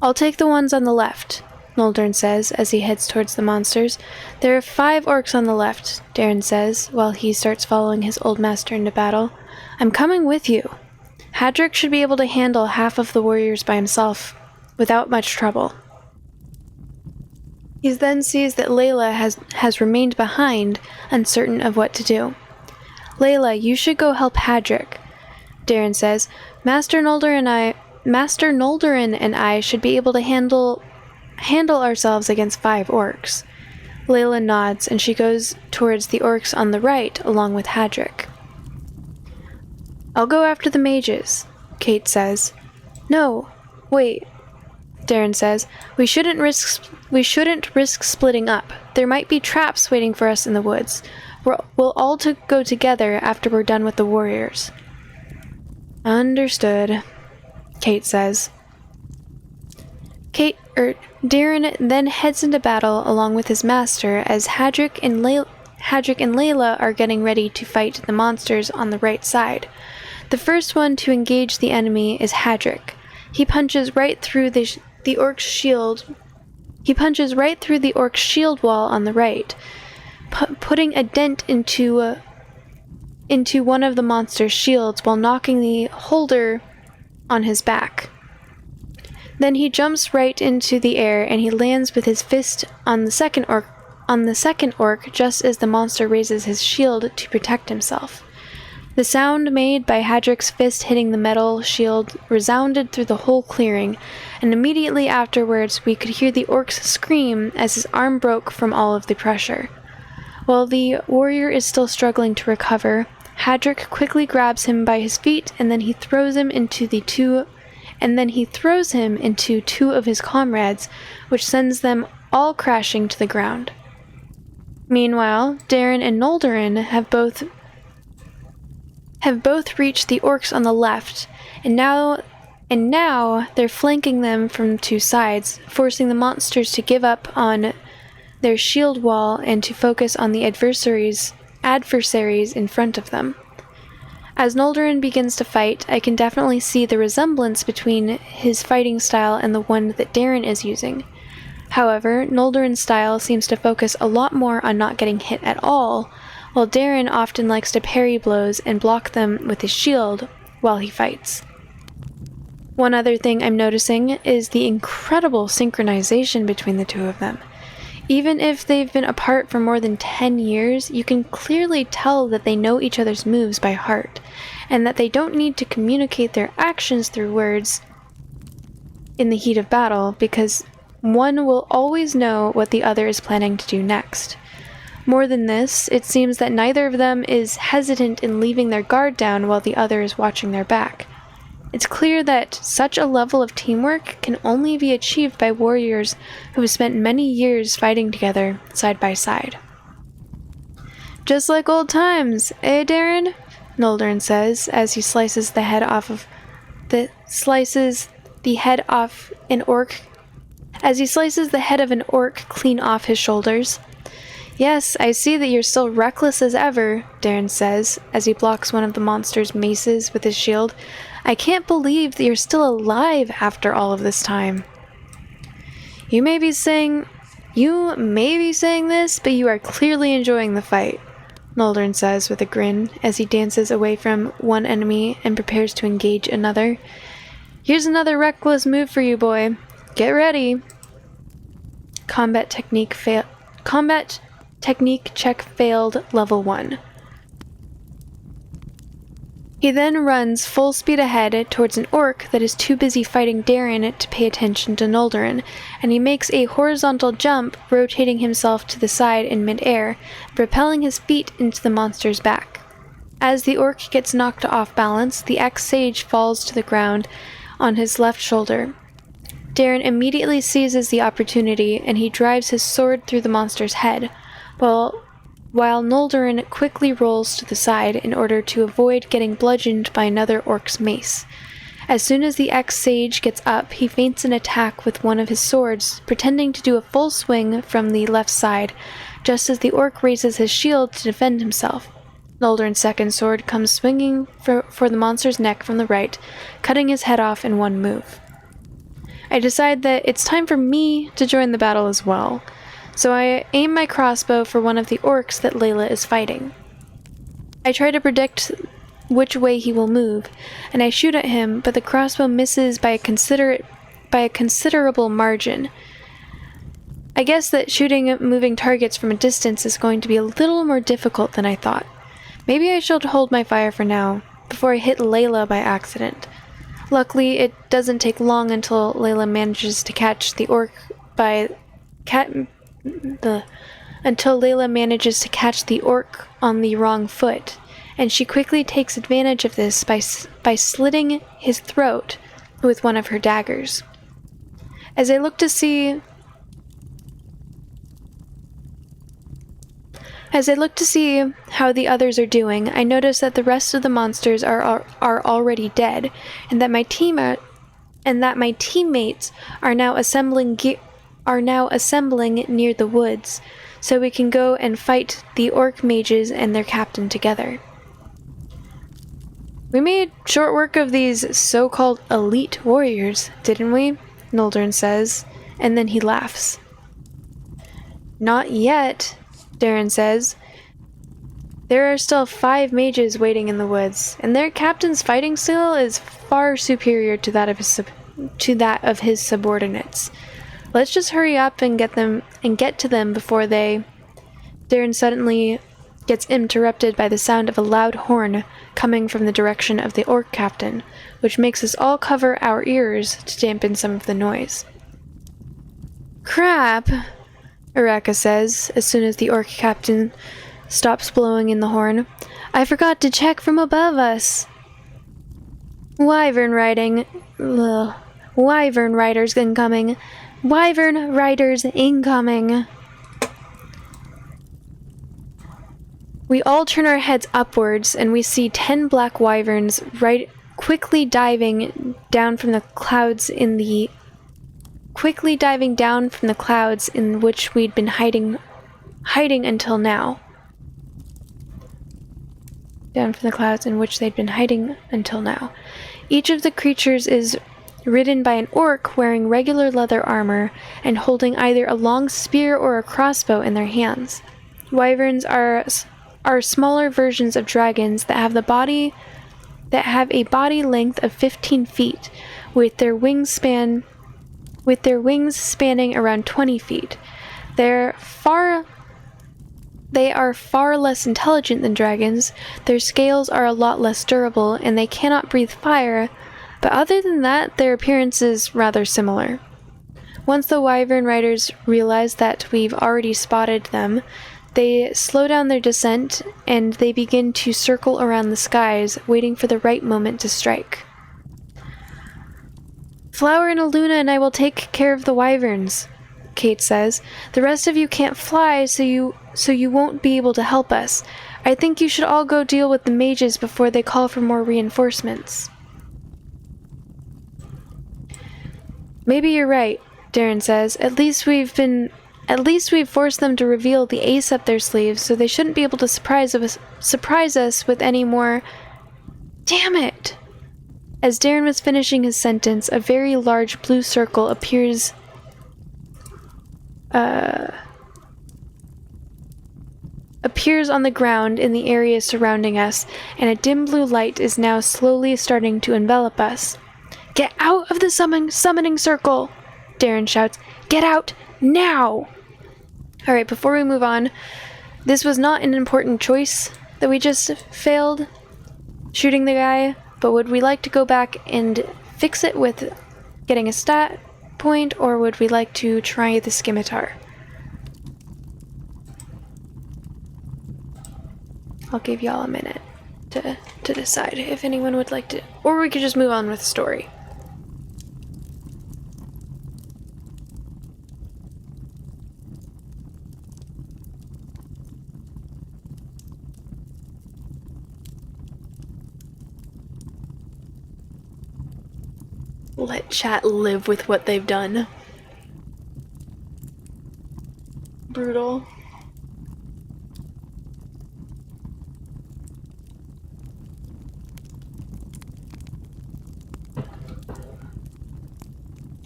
"I'll take the ones on the left," Noldern says as he heads towards the monsters. "There are 5 orcs on the left," Darren says, while he starts following his old master into battle. "I'm coming with you. Hadric should be able to handle half of the warriors by himself, without much trouble." He then sees that Layla has remained behind, uncertain of what to do. "Layla, you should go help Hadric," Darren says. Master Noldorin and I should be able to handle ourselves against 5 orcs." Layla nods, and she goes towards the orcs on the right, along with Hadric. "I'll go after the mages," Kate says. "No, wait," Darren says. We shouldn't risk splitting up. There might be traps waiting for us in the woods. We'll all go together after we're done with the warriors." "Understood," Kate says. Darren then heads into battle along with his master as Hadric and Layla are getting ready to fight the monsters on the right side. The first one to engage the enemy is Hadric. He punches right through the orc's shield. He punches right through the orc's shield wall on the right, putting a dent into one of the monster's shields while knocking the holder on his back. Then he jumps right into the air and he lands with his fist on the second orc just as the monster raises his shield to protect himself. The sound made by Hadric's fist hitting the metal shield resounded through the whole clearing, and immediately afterwards we could hear the orc's scream as his arm broke from all of the pressure. While the warrior is still struggling to recover, Hadric quickly grabs him by his feet and then he throws him into two of his comrades, which sends them all crashing to the ground. Meanwhile, Darren and Noldorin have both reached the orcs on the left, and now they're flanking them from 2 sides, forcing the monsters to give up on their shield wall and to focus on the adversaries in front of them. As Noldorin begins to fight, I can definitely see the resemblance between his fighting style and the one that Darren is using. However, Noldorin's style seems to focus a lot more on not getting hit at all, while Darren often likes to parry blows and block them with his shield while he fights. One other thing I'm noticing is the incredible synchronization between the two of them. Even if they've been apart for more than 10 years, you can clearly tell that they know each other's moves by heart, and that they don't need to communicate their actions through words in the heat of battle, because one will always know what the other is planning to do next. More than this, it seems that neither of them is hesitant in leaving their guard down while the other is watching their back. It's clear that such a level of teamwork can only be achieved by warriors who have spent many years fighting together side by side. "Just like old times, eh, Darren?" Noldorin says as he slices the head off an orc clean off his shoulders. "Yes, I see that you're still reckless as ever," Darren says as he blocks one of the monster's maces with his shield. "I can't believe that you're still alive after all of this time." You may be saying this, but you are clearly enjoying the fight," Noldorin says with a grin as he dances away from one enemy and prepares to engage another. "Here's another reckless move for you, boy. Get ready." Combat technique check failed, level 1. He then runs full speed ahead towards an orc that is too busy fighting Darren to pay attention to Noldorin, and he makes a horizontal jump, rotating himself to the side in mid-air, propelling his feet into the monster's back. As the orc gets knocked off balance, the ex-sage falls to the ground on his left shoulder. Darren immediately seizes the opportunity, and he drives his sword through the monster's head, while Noldorin quickly rolls to the side in order to avoid getting bludgeoned by another orc's mace. As soon as the ex-sage gets up, he feints an attack with one of his swords, pretending to do a full swing from the left side, just as the orc raises his shield to defend himself. Noldrin's second sword comes swinging for the monster's neck from the right, cutting his head off in one move. I decide that it's time for me to join the battle as well, so I aim my crossbow for one of the orcs that Layla is fighting. I try to predict which way he will move, and I shoot at him, but the crossbow misses by a considerable margin. I guess that shooting moving targets from a distance is going to be a little more difficult than I thought. Maybe I should hold my fire for now, before I hit Layla by accident. Luckily, it doesn't take long until Layla manages to catch the orc on the wrong foot, and she quickly takes advantage of this by slitting his throat with one of her daggers. As I look to see how the others are doing, I notice that the rest of the monsters are already dead, and that my teammates are now assembling near the woods, so we can go and fight the orc mages and their captain together. We made short work of these so-called elite warriors, didn't we? Noldrin says, and then he laughs. Not yet, Darren says. There are still 5 mages waiting in the woods, and their captain's fighting skill is far superior to that of his subordinates. Let's just hurry up and get to them before they... Darren suddenly gets interrupted by the sound of a loud horn coming from the direction of the orc captain, which makes us all cover our ears to dampen some of the noise. Crap, Araka says, as soon as the orc captain stops blowing in the horn. I forgot to check from above us. Wyvern riders incoming. Wyvern riders incoming. We all turn our heads upwards, and we see 10 black wyverns quickly diving down from the clouds in which we'd been hiding until now. Down from the clouds in which they'd been hiding until now. Each of the creatures is ridden by an orc wearing regular leather armor and holding either a long spear or a crossbow in their hands. Wyverns are smaller versions of dragons that have a body length of 15 feet, with their wings spanning around 20 feet. They are far less intelligent than dragons, their scales are a lot less durable, and they cannot breathe fire, but other than that, their appearance is rather similar. Once the wyvern riders realize that we've already spotted them, they slow down their descent, and they begin to circle around the skies, waiting for the right moment to strike. Flower and Aluna and I will take care of the wyverns, Kate says. The rest of you can't fly, so you won't be able to help us. I think you should all go deal with the mages before they call for more reinforcements. Maybe you're right, Darren says. At least we've forced them to reveal the ace up their sleeves, so they shouldn't be able to surprise us with any more... Damn it! As Darren was finishing his sentence, a very large blue circle appears on the ground in the area surrounding us, and a dim blue light is now slowly starting to envelop us. Get out of the summoning circle! Darren shouts. Get out now! Alright, before we move on, this was not an important choice that we just failed shooting the guy, but would we like to go back and fix it with getting a stat point, or would we like to try the scimitar? I'll give y'all a minute to decide if anyone would like to, or we could just move on with the story. Let chat live with what they've done. Brutal.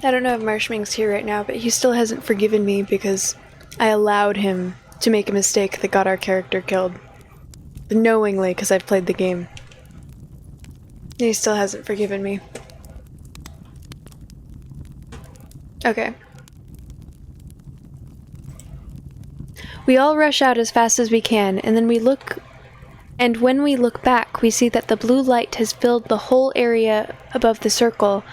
I don't know if Marshming's here right now, but he still hasn't forgiven me because I allowed him to make a mistake that got our character killed. Knowingly, because I've played the game. He still hasn't forgiven me. Okay. We all rush out as fast as we can, and then when we look back, we see that the blue light has filled the whole area above the circle,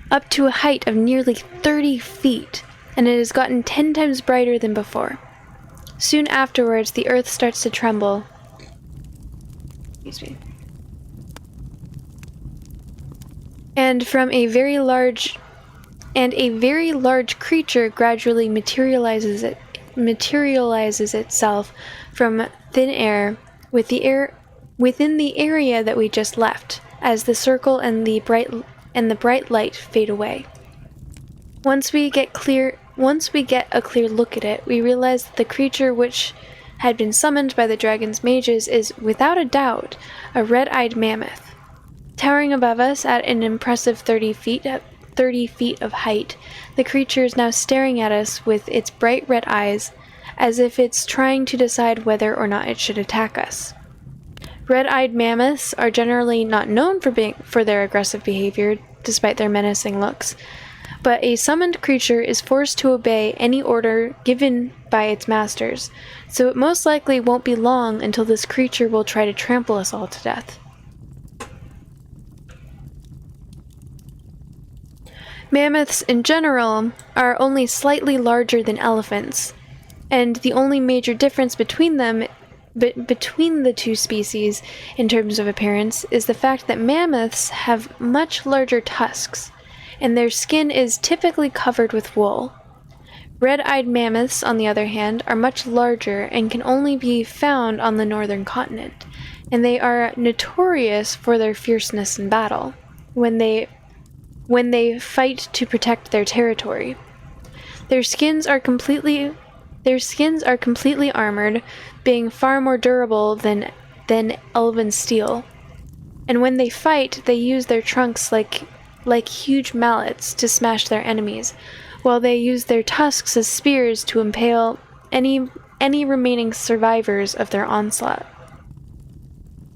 up to a height of nearly 30 feet, and it has gotten 10 times brighter than before. Soon afterwards, the earth starts to tremble. Excuse me. And a very large creature gradually materializes itself from thin air within the area that we just left, as the circle and the bright light fade away. Once we get a clear look at it, we realize that the creature which had been summoned by the dragon's mages is, without a doubt, a red-eyed mammoth. Towering above us at an impressive 30 feet of height, the creature is now staring at us with its bright red eyes, as if it's trying to decide whether or not it should attack us. Red-eyed mammoths are generally not known for their aggressive behavior, despite their menacing looks, but a summoned creature is forced to obey any order given by its masters, so it most likely won't be long until this creature will try to trample us all to death. Mammoths in general are only slightly larger than elephants, and the only major difference between the two species in terms of appearance is the fact that mammoths have much larger tusks, and their skin is typically covered with wool. Red-eyed mammoths, on the other hand, are much larger and can only be found on the northern continent, and they are notorious for their fierceness in battle when they fight to protect their territory. Their skins are completely armored, being far more durable than elven steel. And when they fight, they use their trunks like huge mallets to smash their enemies, while they use their tusks as spears to impale any remaining survivors of their onslaught.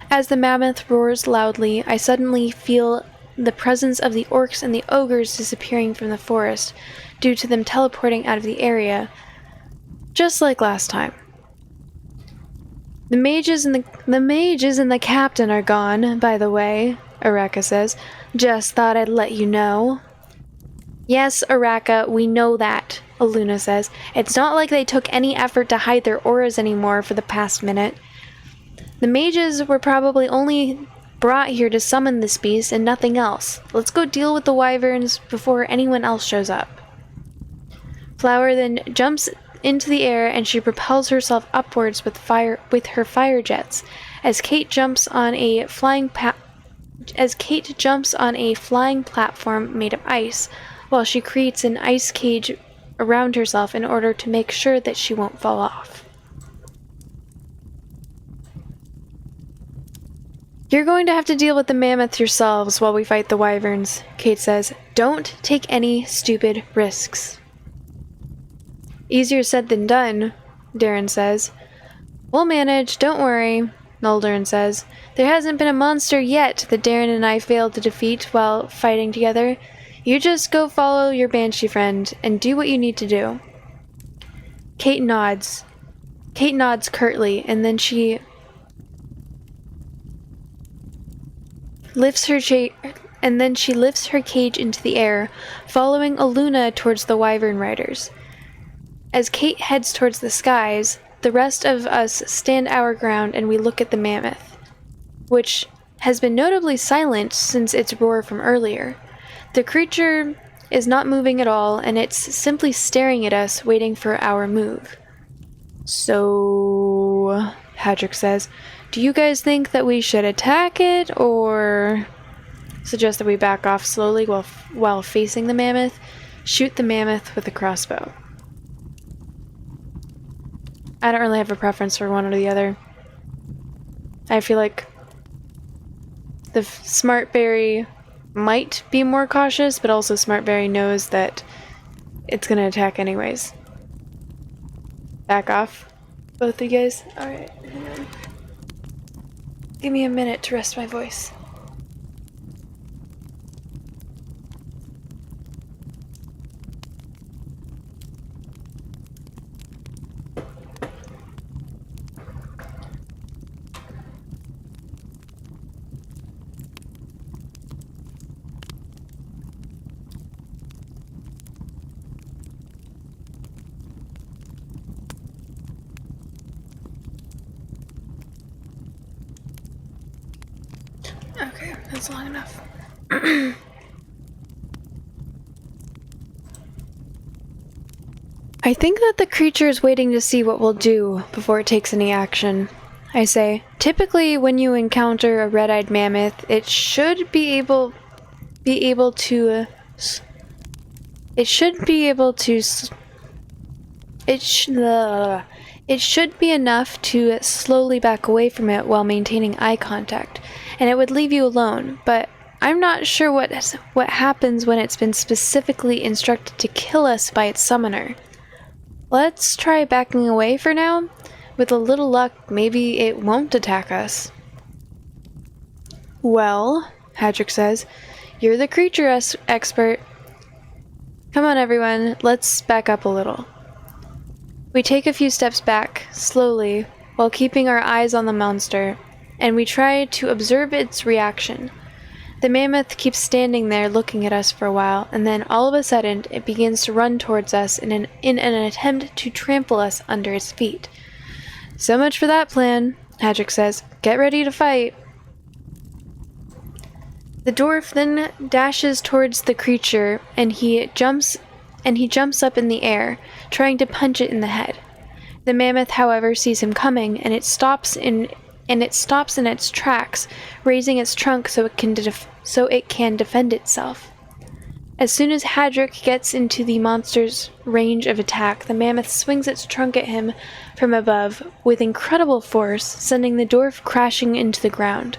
As the mammoth roars loudly, I suddenly feel the presence of the orcs and the ogres disappearing from the forest due to them teleporting out of the area, just like last time. The mages and the captain are gone, by the way, Araka says. Just thought I'd let you know. Yes, Araka, we know that, Aluna says. It's not like they took any effort to hide their auras anymore for the past minute. The mages were probably only brought here to summon this beast and nothing else. Let's go deal with the wyverns before anyone else shows up. Flower then jumps into the air and she propels herself upwards with her fire jets as Kate jumps on a flying platform made of ice, while she creates an ice cage around herself in order to make sure that she won't fall off. You're going to have to deal with the mammoth yourselves while we fight the wyverns, Kate says. Don't take any stupid risks. Easier said than done, Darren says. We'll manage, don't worry, Noldorin says. There hasn't been a monster yet that Darren and I failed to defeat while fighting together. You just go follow your banshee friend and do what you need to do. Kate nods. Kate nods curtly, and then she lifts her cage into the air, following Aluna towards the wyvern riders. As Kate heads towards the skies, the rest of us stand our ground and we look at the mammoth, which has been notably silent since its roar from earlier. The creature is not moving at all, and it's simply staring at us, waiting for our move. So, Hadrick says, do you guys think that we should attack it, or... suggest that we back off slowly while facing the mammoth. Shoot the mammoth with a crossbow. I don't really have a preference for one or the other. I feel like the Smart Berry might be more cautious, but also Smart Berry knows that it's gonna attack anyways. Back off, both of you guys. Alright, hang on. Give me a minute to rest my voice. Okay, that's long enough. I think that the creature is waiting to see what we'll do before it takes any action. I say, typically when you encounter a red-eyed mammoth, it should be able to it should be enough to slowly back away from it while maintaining eye contact, and it would leave you alone, but I'm not sure what happens when it's been specifically instructed to kill us by its summoner. Let's try backing away for now. With a little luck, maybe it won't attack us. Well, Hadrick says, you're the creature expert. Come on, everyone, let's back up a little. We take a few steps back, slowly, while keeping our eyes on the monster, and we try to observe its reaction. The mammoth keeps standing there looking at us for a while, and then all of a sudden it begins to run towards us in an attempt to trample us under its feet. So much for that plan, Hadrick says. Get ready to fight. The dwarf then dashes towards the creature, and he jumps up in the air, trying to punch it in the head. The mammoth, however, sees him coming, and it stops in its tracks, raising its trunk so it can defend itself. As soon as Hadrick gets into the monster's range of attack, the mammoth swings its trunk at him from above with incredible force, sending the dwarf crashing into the ground.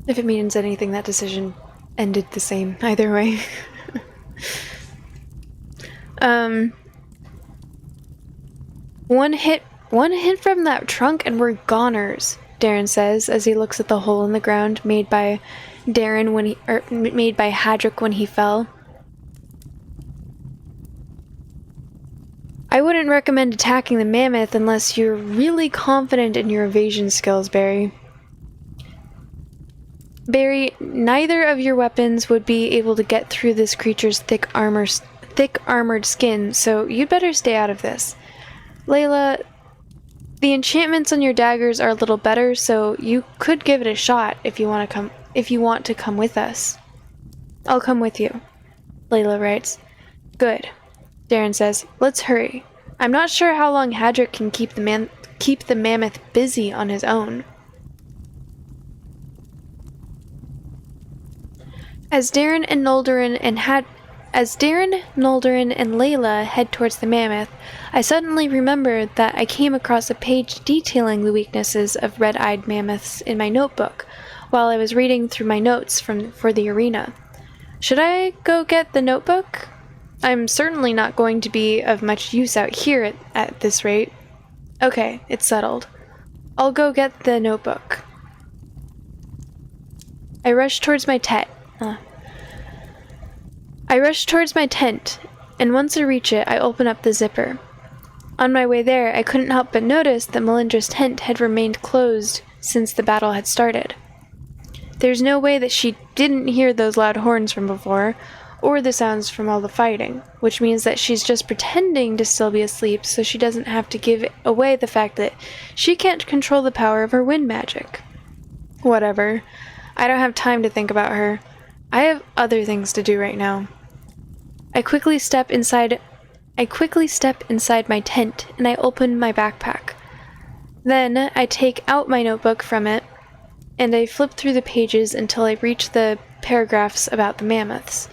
If it means anything, that decision ended the same either way. One hit from that trunk and we're goners, Darren says as he looks at the hole in the ground made by Hadrick when he fell. I wouldn't recommend attacking the mammoth unless you're really confident in your evasion skills, Barry. Barry, neither of your weapons would be able to get through this creature's thick armored skin, so you'd better stay out of this. Layla, the enchantments on your daggers are a little better, so you could give it a shot if you want to come with us. I'll come with you, Layla writes. Good, Darren says. Let's hurry. I'm not sure how long Hadrick can keep the mammoth busy on his own. As Darren, Noldorin, and Layla head towards the mammoth, I suddenly remembered that I came across a page detailing the weaknesses of red-eyed mammoths in my notebook while I was reading through my notes for the arena. Should I go get the notebook? I'm certainly not going to be of much use out here at this rate. Okay, it's settled. I'll go get the notebook. I rushed towards my tent, and once I reach it, I open up the zipper. On my way there, I couldn't help but notice that Melindra's tent had remained closed since the battle had started. There's no way that she didn't hear those loud horns from before, or the sounds from all the fighting, which means that she's just pretending to still be asleep so she doesn't have to give away the fact that she can't control the power of her wind magic. Whatever. I don't have time to think about her. I have other things to do right now. I quickly step inside my tent and I open my backpack. Then I take out my notebook from it and I flip through the pages until I reach the paragraphs about the mammoths.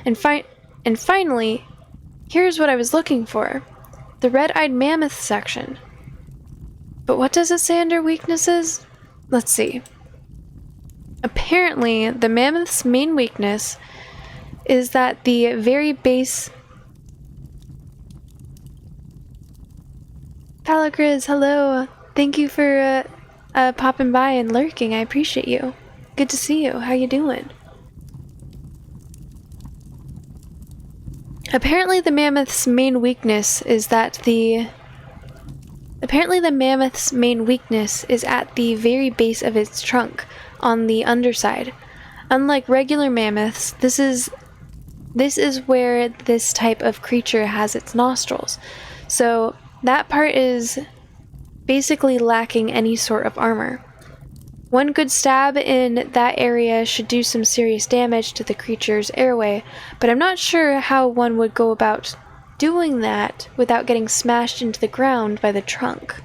And finally, here's what I was looking for. The red-eyed mammoth section. But what does it say under weaknesses? Let's see. Apparently, the mammoth's main weakness is that the very base... Palagriz, hello! Thank you for popping by and lurking. I appreciate you. Good to see you. How you doing? Apparently the mammoth's main weakness is at the very base of its trunk, on the underside. Unlike regular mammoths, this is where this type of creature has its nostrils. So that part is basically lacking any sort of armor. One good stab in that area should do some serious damage to the creature's airway, but I'm not sure how one would go about doing that without getting smashed into the ground by the trunk.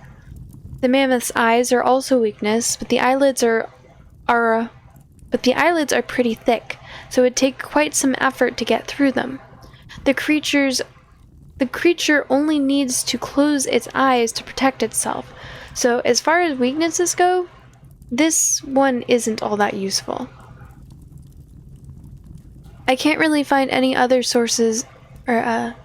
The mammoth's eyes are also a weakness, but the eyelids are pretty thick, so it would take quite some effort to get through them. The creature only needs to close its eyes to protect itself, so as far as weaknesses go, this one isn't all that useful. I can't really find any other sources, or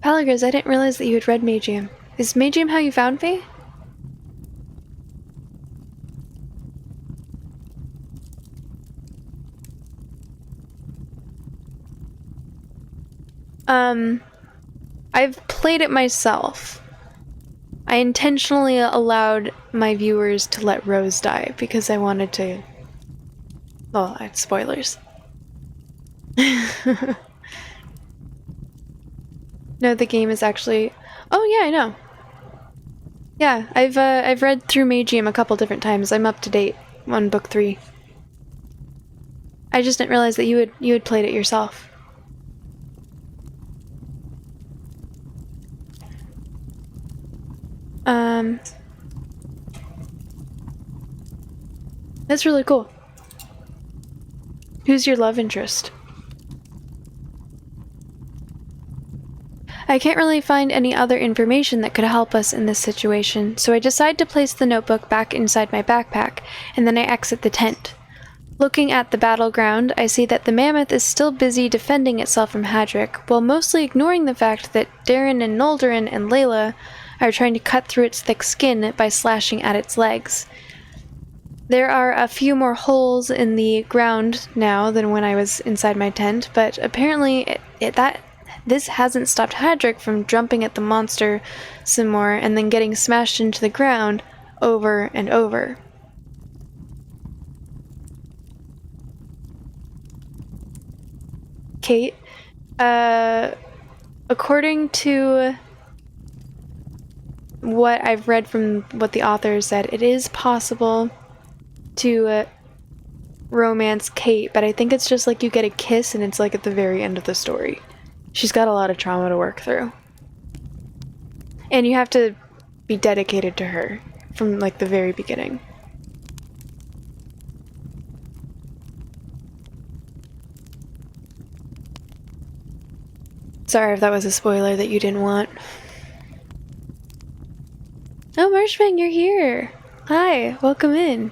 Palagriz, I didn't realize that you had read Magium. Is Magium how you found me? I've played it myself. I intentionally allowed my viewers to let Rose die because I wanted to... Well, spoilers. No, the game is actually... Oh yeah, I know. Yeah, I've read through Magium a couple different times. I'm up to date on book 3. I just didn't realize that you had played it yourself. That's really cool. Who's your love interest? I can't really find any other information that could help us in this situation, so I decide to place the notebook back inside my backpack, and then I exit the tent. Looking at the battleground, I see that the mammoth is still busy defending itself from Hadric, while mostly ignoring the fact that Darren and Noldorin and Layla are trying to cut through its thick skin by slashing at its legs. There are a few more holes in the ground now than when I was inside my tent, but apparently this hasn't stopped Hadric from jumping at the monster some more and then getting smashed into the ground over and over. Kate, according to what I've read from what the author said, it is possible to romance Kate, but I think it's just like you get a kiss and it's like at the very end of the story. She's got a lot of trauma to work through. And you have to be dedicated to her from like the very beginning. Sorry if that was a spoiler that you didn't want. Oh, Marshman, you're here! Hi, welcome in.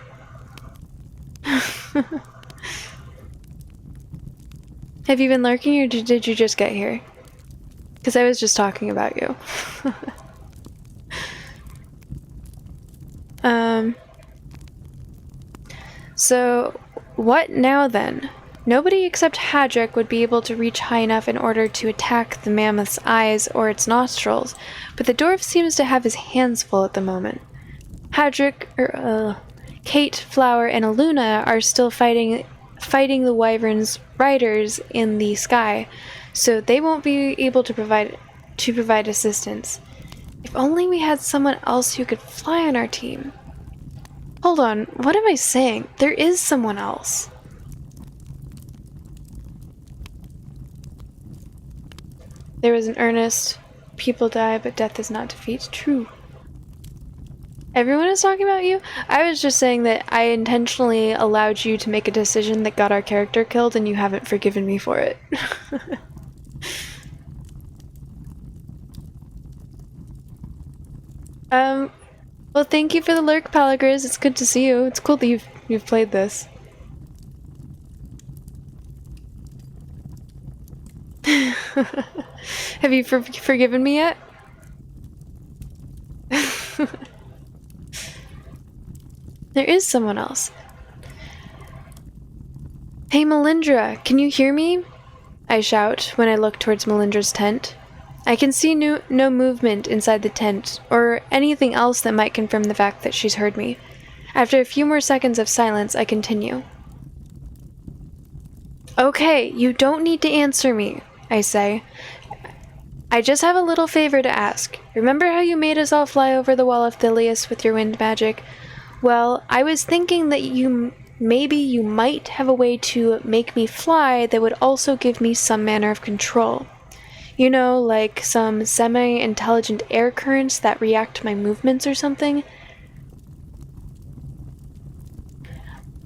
Have you been lurking or did you just get here? Because I was just talking about you. So, what now then? Nobody except Hadric would be able to reach high enough in order to attack the mammoth's eyes or its nostrils, but the dwarf seems to have his hands full at the moment. Kate, Flower, and Aluna are still fighting the wyvern's riders in the sky, so they won't be able to provide assistance. If only we had someone else who could fly on our team. Hold on, what am I saying? There is someone else. There was an earnest, people die, but death is not defeat. True. Everyone is talking about you? I was just saying that I intentionally allowed you to make a decision that got our character killed and you haven't forgiven me for it. Well, thank you for the lurk, Palagriz. It's good to see you. It's cool that you've played this. Have you forgiven me yet? There is someone else. Hey, Melindra, can you hear me? I shout when I look towards Melindra's tent. I can see no movement inside the tent, or anything else that might confirm the fact that she's heard me. After a few more seconds of silence, I continue. Okay, you don't need to answer me, I say. I just have a little favor to ask. Remember how you made us all fly over the wall of Thilius with your wind magic? Well, I was thinking that maybe you might have a way to make me fly that would also give me some manner of control. You know, like some semi-intelligent air currents that react to my movements or something?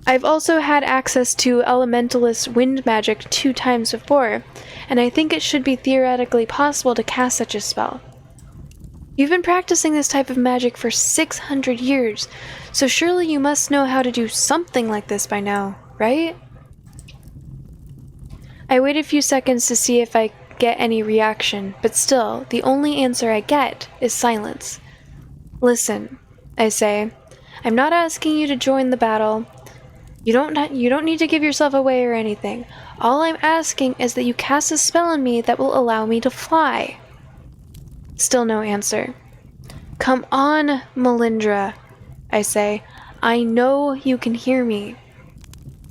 I've also had access to Elementalist wind magic 2 times before, and I think it should be theoretically possible to cast such a spell. You've been practicing this type of magic for 600 years, so surely you must know how to do something like this by now, right? I wait a few seconds to see if I get any reaction, but still, the only answer I get is silence. Listen, I say, I'm not asking you to join the battle. You don't need to give yourself away or anything. All I'm asking is that you cast a spell on me that will allow me to fly. Still no answer. Come on, Melindra, I say. I know you can hear me.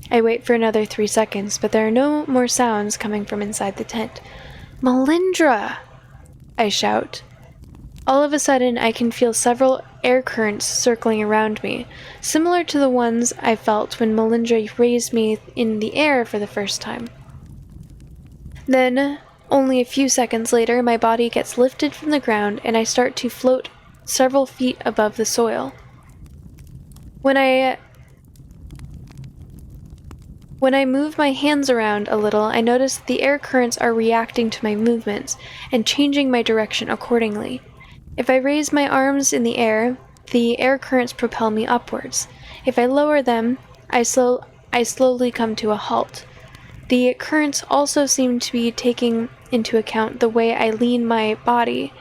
I wait for another 3 seconds, but there are no more sounds coming from inside the tent. Melindra! I shout. All of a sudden, I can feel several air currents circling around me, similar to the ones I felt when Melindra raised me in the air for the first time. Then, only a few seconds later, my body gets lifted from the ground and I start to float several feet above the soil. When I move my hands around a little, I notice that the air currents are reacting to my movements and changing my direction accordingly. If I raise my arms in the air currents propel me upwards. If I lower them, I slowly come to a halt. The currents also seem to be taking into account the way I lean my body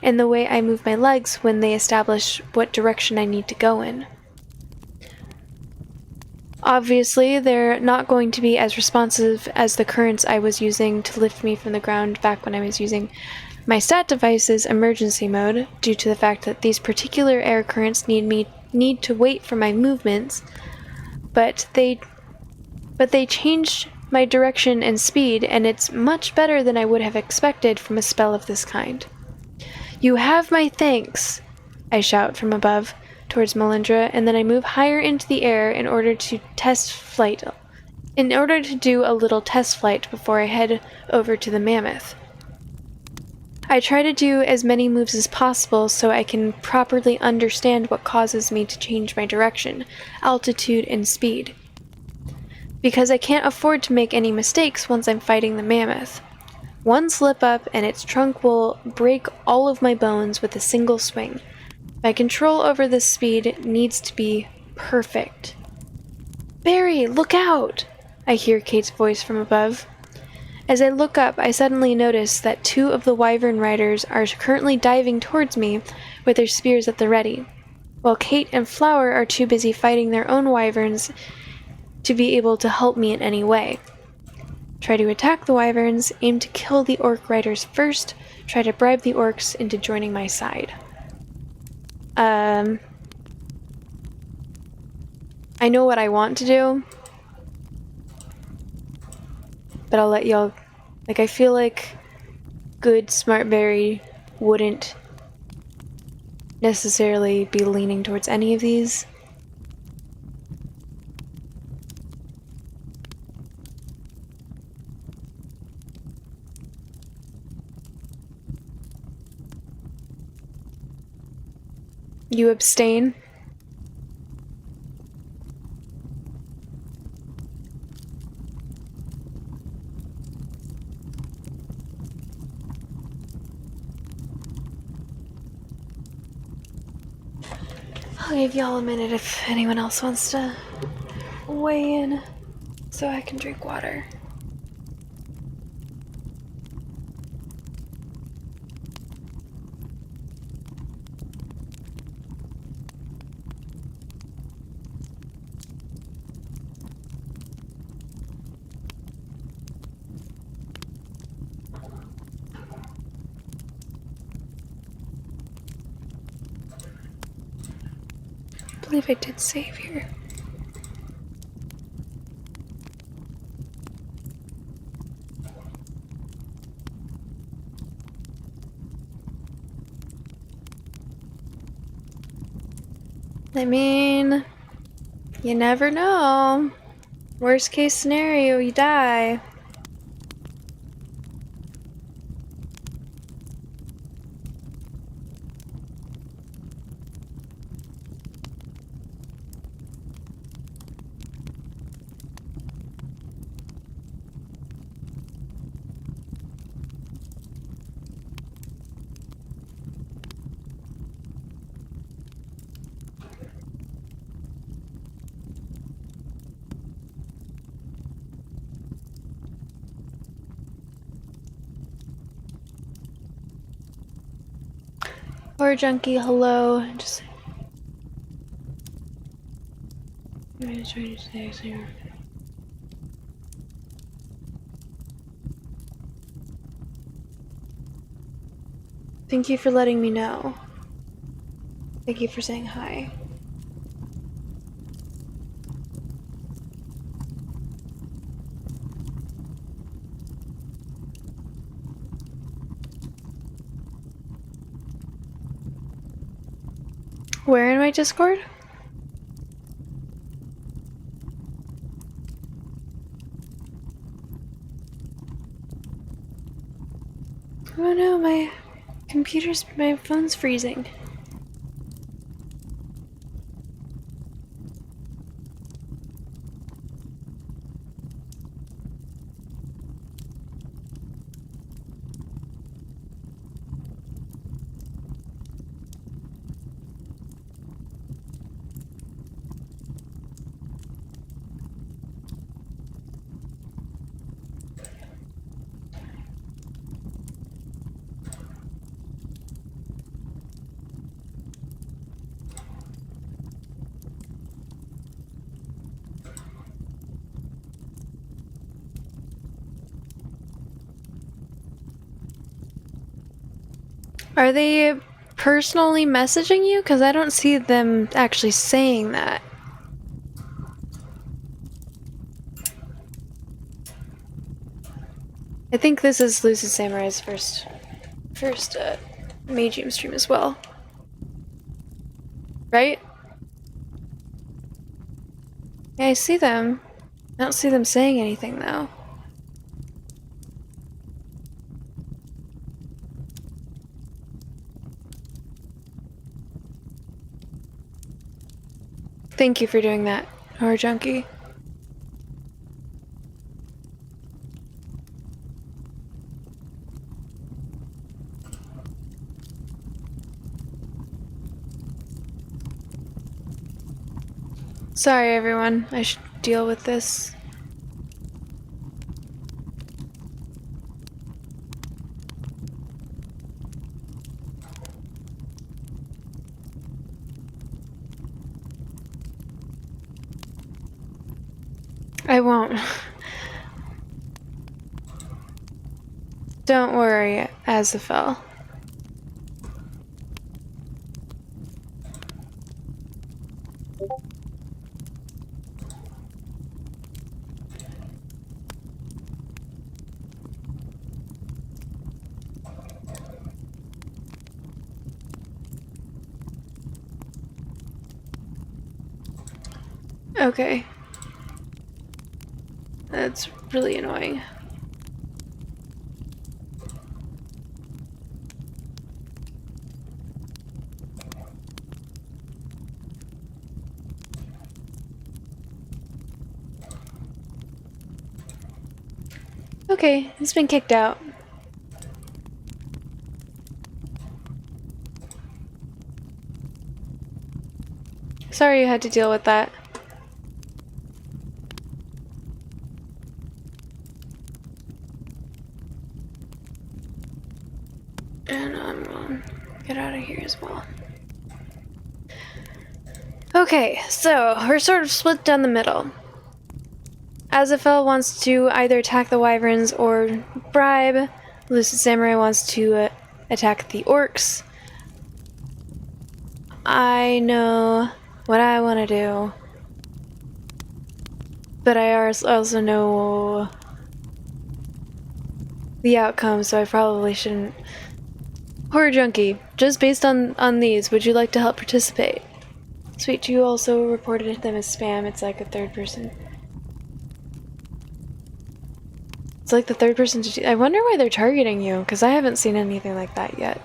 and the way I move my legs when they establish what direction I need to go in. Obviously, they're not going to be as responsive as the currents I was using to lift me from the ground back when I was using my stat device's emergency mode, due to the fact that these particular air currents need to wait for my movements, but they changed my direction and speed, and it's much better than I would have expected from a spell of this kind. You have my thanks, I shout from above towards Melindra, and then I move higher into the air in order to do a little test flight before I head over to the mammoth. I try to do as many moves as possible so I can properly understand what causes me to change my direction, altitude, and speed. Because I can't afford to make any mistakes once I'm fighting the mammoth. One slip up and its trunk will break all of my bones with a single swing. My control over this speed needs to be perfect. Barry, look out! I hear Kate's voice from above. As I look up, I suddenly notice that 2 of the wyvern riders are currently diving towards me with their spears at the ready, while Kate and Flower are too busy fighting their own wyverns to be able to help me in any way. Try to attack the wyverns, aim to kill the orc riders first, try to bribe the orcs into joining my side. I know what I want to do, but I'll let y'all... I feel like good Smartberry wouldn't necessarily be leaning towards any of these. You abstain? I'll give y'all a minute if anyone else wants to weigh in so I can drink water. I believe I did save here. I mean, you never know. Worst case scenario, you die. Horror junkie, hello. Just. Thank you for letting me know. Thank you for saying hi. Where in my Discord? Oh no, my phone's freezing. Are they personally messaging you? Because I don't see them actually saying that. I think this is Lucid Samurai's first Magium stream as well. Right? Yeah, I see them. I don't see them saying anything though. Thank you for doing that, Horror Junkie. Sorry everyone, I should deal with this. I won't. Don't worry, Azafel. Okay. That's really annoying. Okay, he's been kicked out. Sorry you had to deal with that. And I'm gonna get out of here as well. Okay, so we're sort of split down the middle. Azafel wants to either attack the wyverns or bribe. Lucid Samurai wants to attack the orcs. I know what I want to do, but I also know the outcome, so I probably shouldn't. Horror Junkie, just based on these, would you like to help participate? Sweet, you also reported them as spam. It's like a third person. It's like the third person to do. I wonder why they're targeting you, because I haven't seen anything like that yet.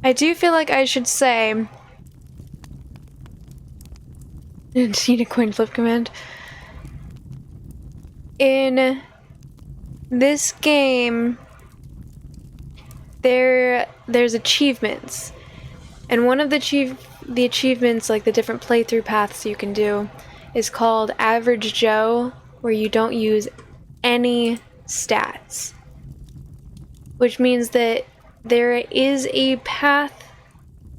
I do feel like I should say... Need a coin flip command. In this game, there's achievements. And one of the achievements, like the different playthrough paths you can do, is called Average Joe, where you don't use any stats. Which means that there is a path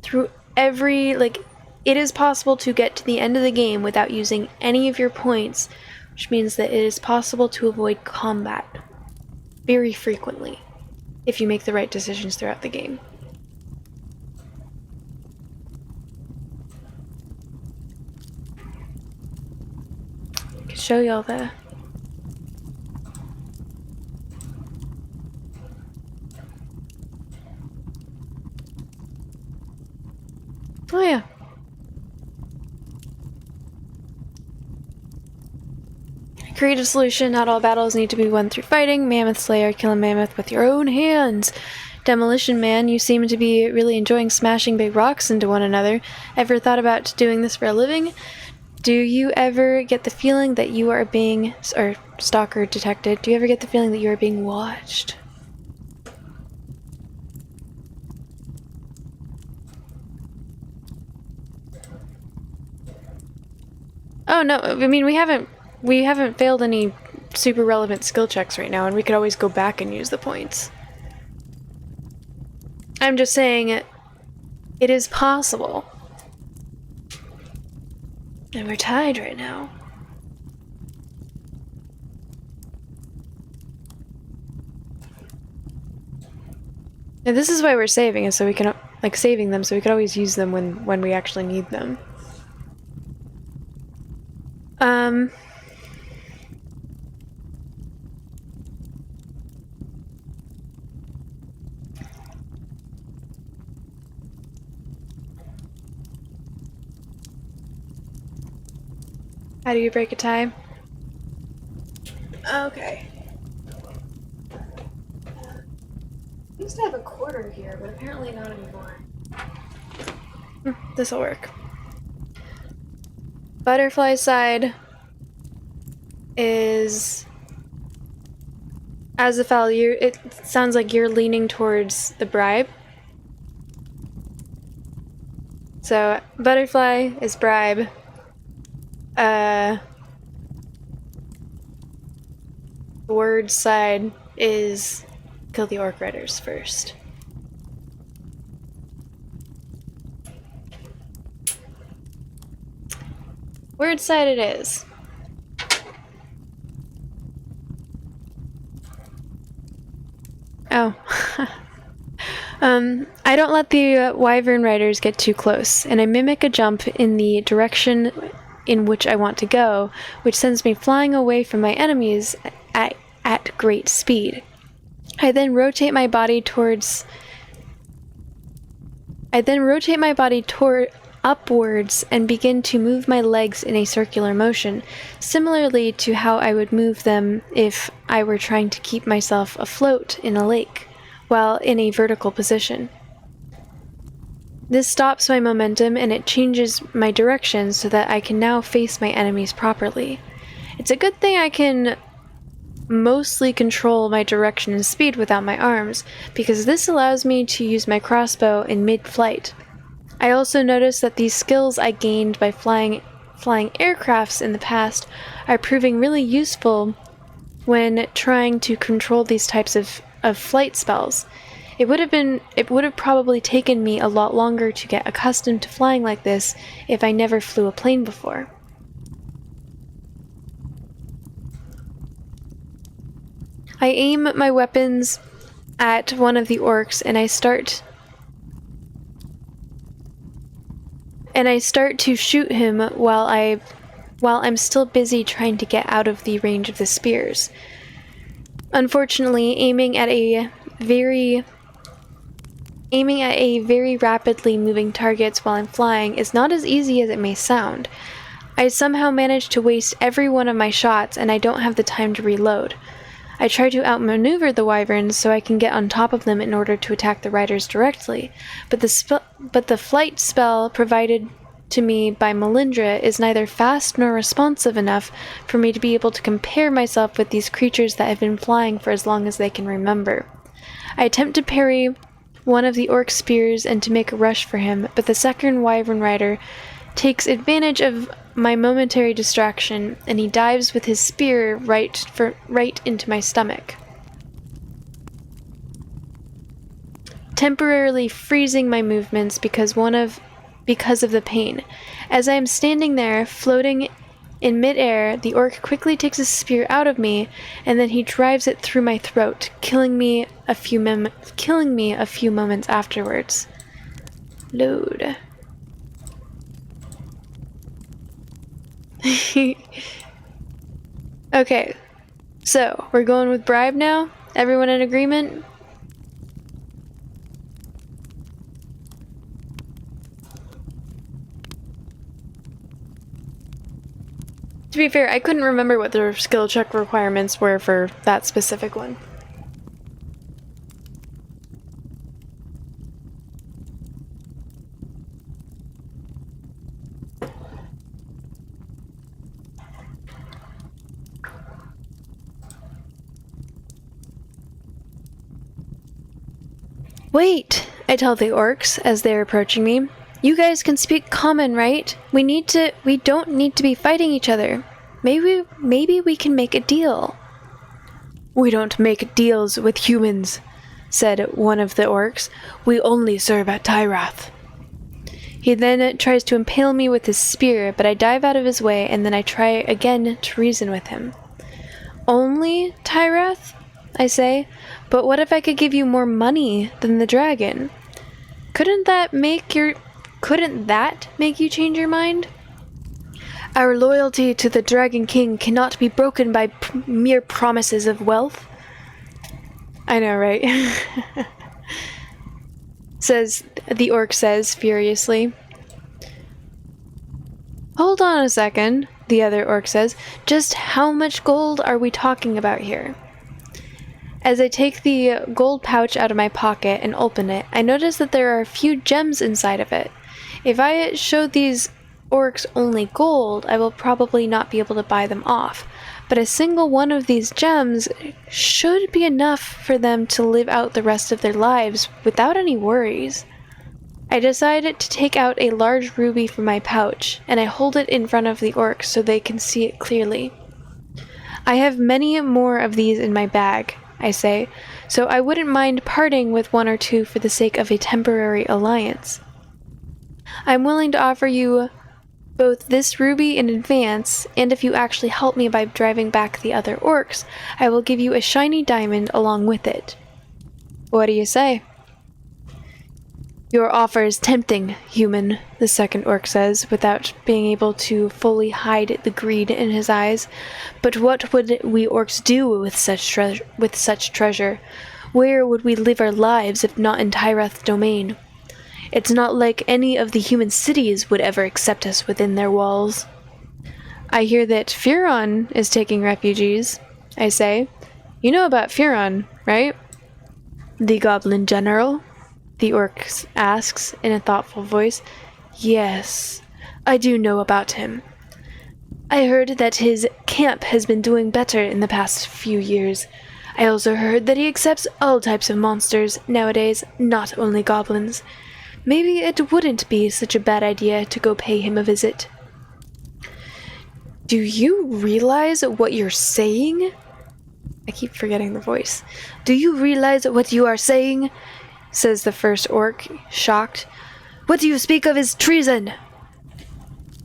through every, like, it is possible to get to the end of the game without using any of your points, which means that it is possible to avoid combat very frequently if you make the right decisions throughout the game. I can show y'all the... Oh yeah. Creative solution, not all battles need to be won through fighting. Mammoth Slayer, kill a mammoth with your own hands. Demolition Man, you seem to be really enjoying smashing big rocks into one another. Ever thought about doing this for a living? Do you ever get the feeling that you are being, or stalker detected, do you ever get the feeling that you are being watched? Oh no, I mean we haven't failed any super relevant skill checks right now, and we could always go back and use the points. I'm just saying it is possible. And we're tied right now. And this is why we're saving, is so we can, like, saving them so we could always use them when we actually need them. How do you break a tie? Okay. I used to have a quarter here, but apparently not anymore. This'll work. Butterfly side is Azafel. It sounds like you're leaning towards the bribe. So butterfly is bribe. Word side is kill the orc riders first. Word side it is. Oh. I don't let the wyvern riders get too close, and I mimic a jump in the direction in which I want to go, which sends me flying away from my enemies at great speed. I then rotate my body upwards and begin to move my legs in a circular motion, similarly to how I would move them if I were trying to keep myself afloat in a lake, while in a vertical position. This stops my momentum and it changes my direction so that I can now face my enemies properly. It's a good thing I can mostly control my direction and speed without my arms, because this allows me to use my crossbow in mid-flight. I also noticed that these skills I gained by flying aircrafts in the past are proving really useful when trying to control these types of flight spells. It would have probably taken me a lot longer to get accustomed to flying like this if I never flew a plane before. I aim my weapons at one of the orcs and I start to shoot him while I'm still busy trying to get out of the range of the spears. Unfortunately, aiming at a very rapidly moving targets while I'm flying is not as easy as it may sound. I somehow manage to waste every one of my shots and I don't have the time to reload. I try to outmaneuver the wyverns so I can get on top of them in order to attack the riders directly, but the flight spell provided to me by Melindra is neither fast nor responsive enough for me to be able to compare myself with these creatures that have been flying for as long as they can remember. I attempt to parry one of the orc spears and to make a rush for him, but the second wyvern rider takes advantage of my momentary distraction, and he dives with his spear right into my stomach, temporarily freezing my movements because of the pain. As I am standing there, floating in midair, the orc quickly takes his spear out of me, and then he drives it through my throat, killing me a few moments afterwards. Load. Okay, so we're going with bribe now? Everyone in agreement? To be fair, I couldn't remember what the skill check requirements were for that specific one. Wait, I tell the orcs as they're approaching me. You guys can speak common, right? We don't need to be fighting each other. Maybe we can make a deal. We don't make deals with humans, said one of the orcs. We only serve at Tyrath. He then tries to impale me with his spear, but I dive out of his way and then I try again to reason with him. Only Tyrath? I say, but what if I could give you more money than the dragon? Couldn't that make you change your mind? Our loyalty to the Dragon King cannot be broken by mere promises of wealth. I know, right? The orc says furiously. Hold on a second, the other orc says. Just how much gold are we talking about here? As I take the gold pouch out of my pocket and open it, I notice that there are a few gems inside of it. If I showed these orcs only gold, I will probably not be able to buy them off, but a single one of these gems should be enough for them to live out the rest of their lives without any worries. I decided to take out a large ruby from my pouch, and I hold it in front of the orcs so they can see it clearly. I have many more of these in my bag, I say, so I wouldn't mind parting with one or two for the sake of a temporary alliance. I'm willing to offer you both this ruby in advance, and if you actually help me by driving back the other orcs, I will give you a shiny diamond along with it. What do you say? Your offer is tempting, human, the second orc says, without being able to fully hide the greed in his eyes. But what would we orcs do with such treasure? Where would we live our lives if not in Tyreth's domain? It's not like any of the human cities would ever accept us within their walls. I hear that Furon is taking refugees, I say. You know about Furon, right? The goblin general? The orc asks in a thoughtful voice. Yes, I do know about him. I heard that his camp has been doing better in the past few years. I also heard that he accepts all types of monsters nowadays, not only goblins. Maybe it wouldn't be such a bad idea to go pay him a visit. Do you realize what you're saying? I keep forgetting the voice. Do you realize what you are saying? Says the first orc, shocked. What do you speak of is treason?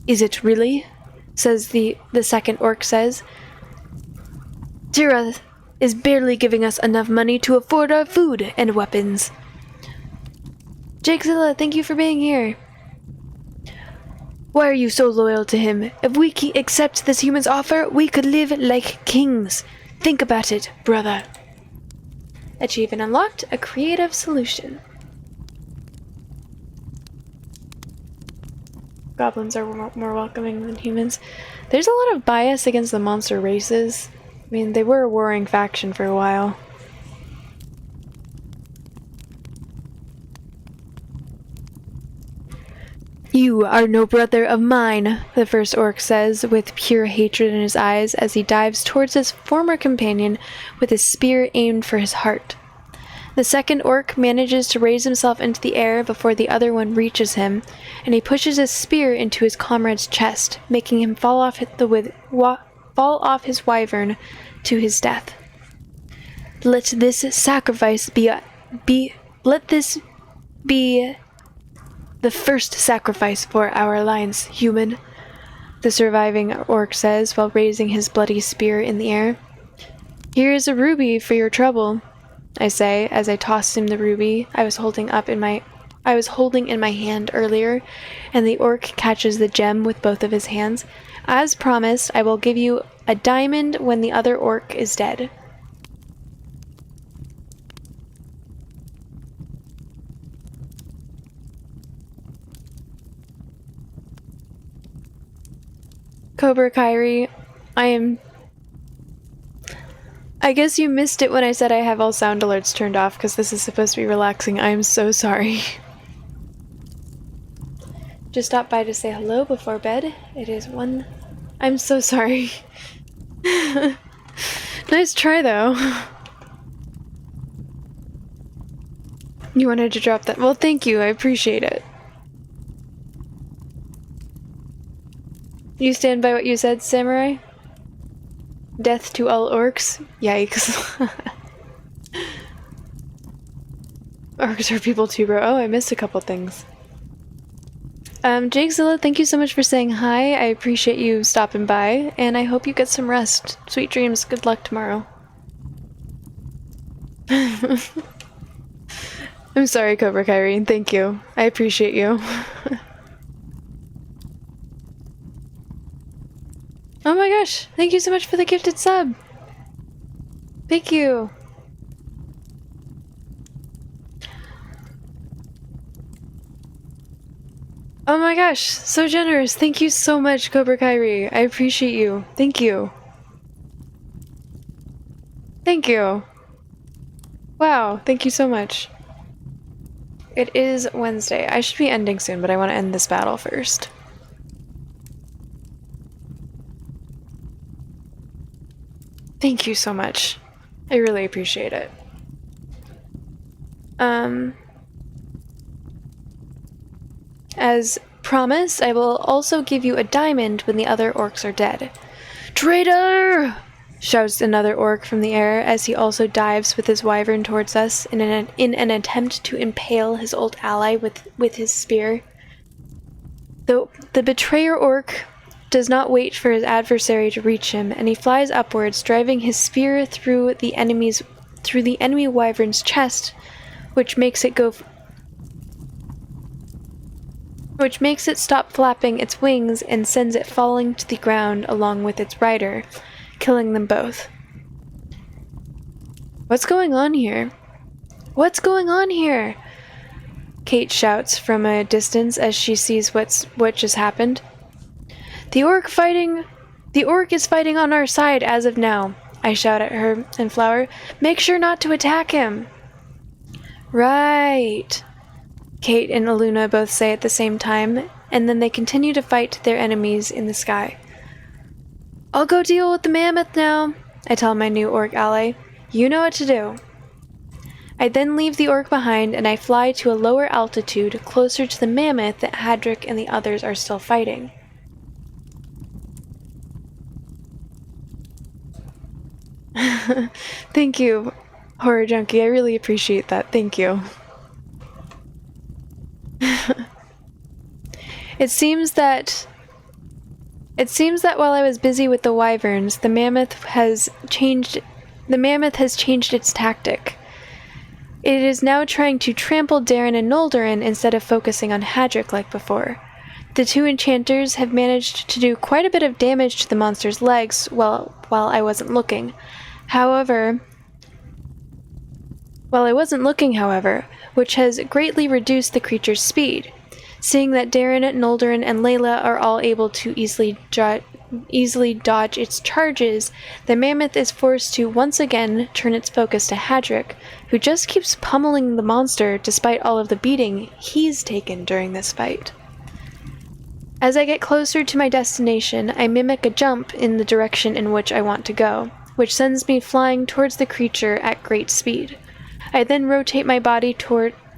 Is it really? Says the second orc says. Tira is barely giving us enough money to afford our food and weapons. Jakezilla, thank you for being here. Why are you so loyal to him? If we accept this human's offer, we could live like kings. Think about it, brother. Achievement unlocked, a creative solution. Goblins are more welcoming than humans. There's a lot of bias against the monster races. I mean, they were a warring faction for a while. You are no brother of mine, the first orc says, with pure hatred in his eyes as he dives towards his former companion with his spear aimed for his heart. The second orc manages to raise himself into the air before the other one reaches him, and he pushes his spear into his comrade's chest, making him fall off his wyvern to his death. Let this sacrifice be the first sacrifice for our alliance, human, the surviving orc says while raising his bloody spear in the air. Here is a ruby for your trouble, I say as I toss him the ruby I was holding in my hand earlier, and the orc catches the gem with both of his hands. As promised, I will give you a diamond when the other orc is dead. Cobra Kyrie, I guess you missed it when I said I have all sound alerts turned off because this is supposed to be relaxing. I am so sorry. Just stopped by to say hello before bed. It is 1. I'm so sorry. Nice try though. You wanted to drop that? Well, thank you. I appreciate it. You stand by what you said, Samurai? Death to all orcs? Yikes. Orcs are people too, bro. Oh, I missed a couple things. Jakezilla, thank you so much for saying hi. I appreciate you stopping by, and I hope you get some rest. Sweet dreams. Good luck tomorrow. I'm sorry, Cobra Kyrie. Thank you. I appreciate you. Oh my gosh, thank you so much for the gifted sub. Thank you. Oh my gosh, so generous. Thank you so much, Cobra Kyrie. I appreciate you. Thank you. Thank you. Wow, thank you so much. It is Wednesday. I should be ending soon, but I want to end this battle first. Thank you so much. I really appreciate it. As promised, I will also give you a diamond when the other orcs are dead. Traitor! Shouts another orc from the air as he also dives with his wyvern towards us in an attempt to impale his old ally with his spear. The betrayer orc does not wait for his adversary to reach him, and he flies upwards, driving his spear through the enemy wyvern's chest, which makes it go which makes it stop flapping its wings and sends it falling to the ground along with its rider, killing them both. What's going on here? What's going on here? Kate shouts from a distance as she sees what just happened. The orc is fighting on our side as of now, I shout at her and Flower. Make sure not to attack him. Right, Kate and Aluna both say at the same time, and then they continue to fight their enemies in the sky. I'll go deal with the mammoth now, I tell my new orc ally. You know what to do. I then leave the orc behind and I fly to a lower altitude closer to the mammoth that Hadrick and the others are still fighting. Thank you, Horror Junkie. I really appreciate that. Thank you. It seems that while I was busy with the wyverns, the mammoth has changed its tactic. It is now trying to trample Darren and Noldorin instead of focusing on Hadrick like before. The two enchanters have managed to do quite a bit of damage to the monster's legs while I wasn't looking. However, which has greatly reduced the creature's speed. Seeing that Darren, Noldorin, and Layla are all able to easily dodge its charges, the mammoth is forced to once again turn its focus to Hadrick, who just keeps pummeling the monster despite all of the beating he's taken during this fight. As I get closer to my destination, I mimic a jump in the direction in which I want to go, which sends me flying towards the creature at great speed. I then rotate my body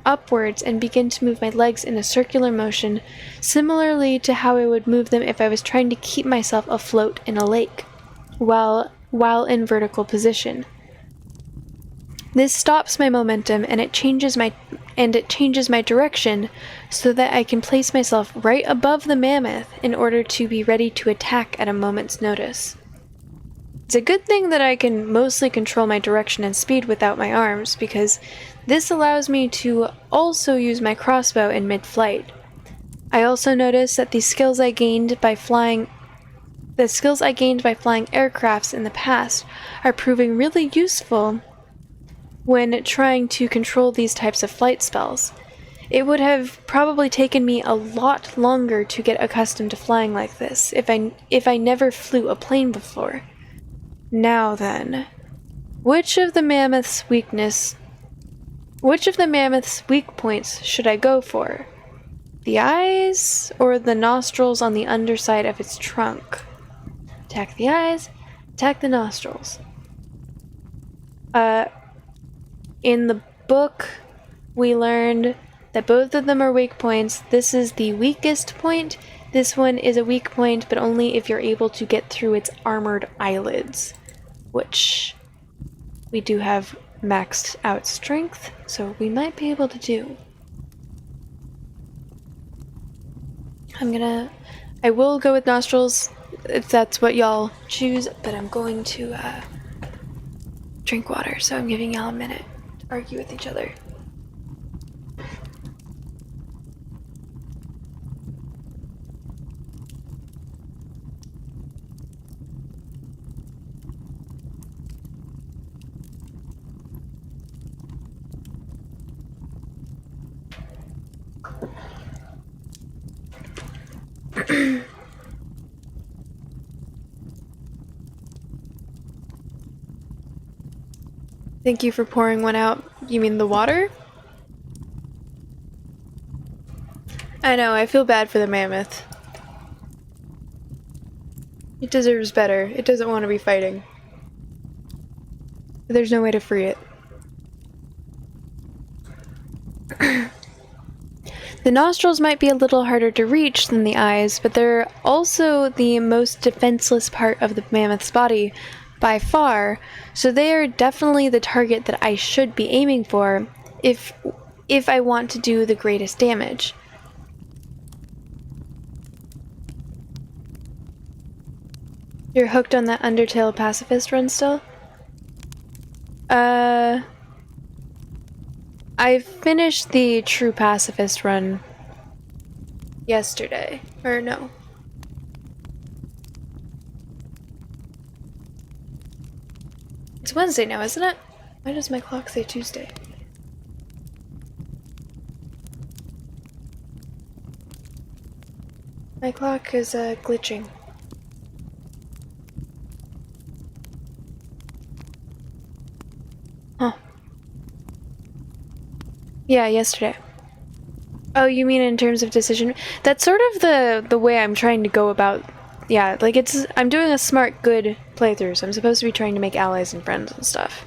upwards and begin to move my legs in a circular motion, similarly to how I would move them if I was trying to keep myself afloat in a lake, while in vertical position. This stops my momentum and it changes my direction so that I can place myself right above the mammoth in order to be ready to attack at a moment's notice. It's a good thing that I can mostly control my direction and speed without my arms, because this allows me to also use my crossbow in mid-flight. I also noticed that the skills I gained by flying aircrafts in the past are proving really useful when trying to control these types of flight spells. It would have probably taken me a lot longer to get accustomed to flying like this if I never flew a plane before. Now then, which of the mammoth's weak points should I go for? The eyes or the nostrils on the underside of its trunk? Attack the eyes, attack the nostrils. In the book, we learned that both of them are weak points. This is the weakest point. This one is a weak point, but only if you're able to get through its armored eyelids, which we do have maxed out strength, so we might be able to do. I will go with nostrils if that's what y'all choose, but I'm going to drink water, so I'm giving y'all a minute to argue with each other. Thank you for pouring one out. You mean the water? I know, I feel bad for the mammoth. It deserves better. It doesn't want to be fighting. But there's no way to free it. The nostrils might be a little harder to reach than the eyes, but they're also the most defenseless part of the mammoth's body by far, so they are definitely the target that I should be aiming for if I want to do the greatest damage. You're hooked on that Undertale pacifist run still? I finished the true pacifist run yesterday. Or no. It's Wednesday now, isn't it? Why does my clock say Tuesday? My clock is glitching. Huh. Yeah, yesterday. Oh, you mean in terms of decision? That's sort of the way I'm trying to go about. Yeah, like I'm doing a smart, good playthrough, so I'm supposed to be trying to make allies and friends and stuff.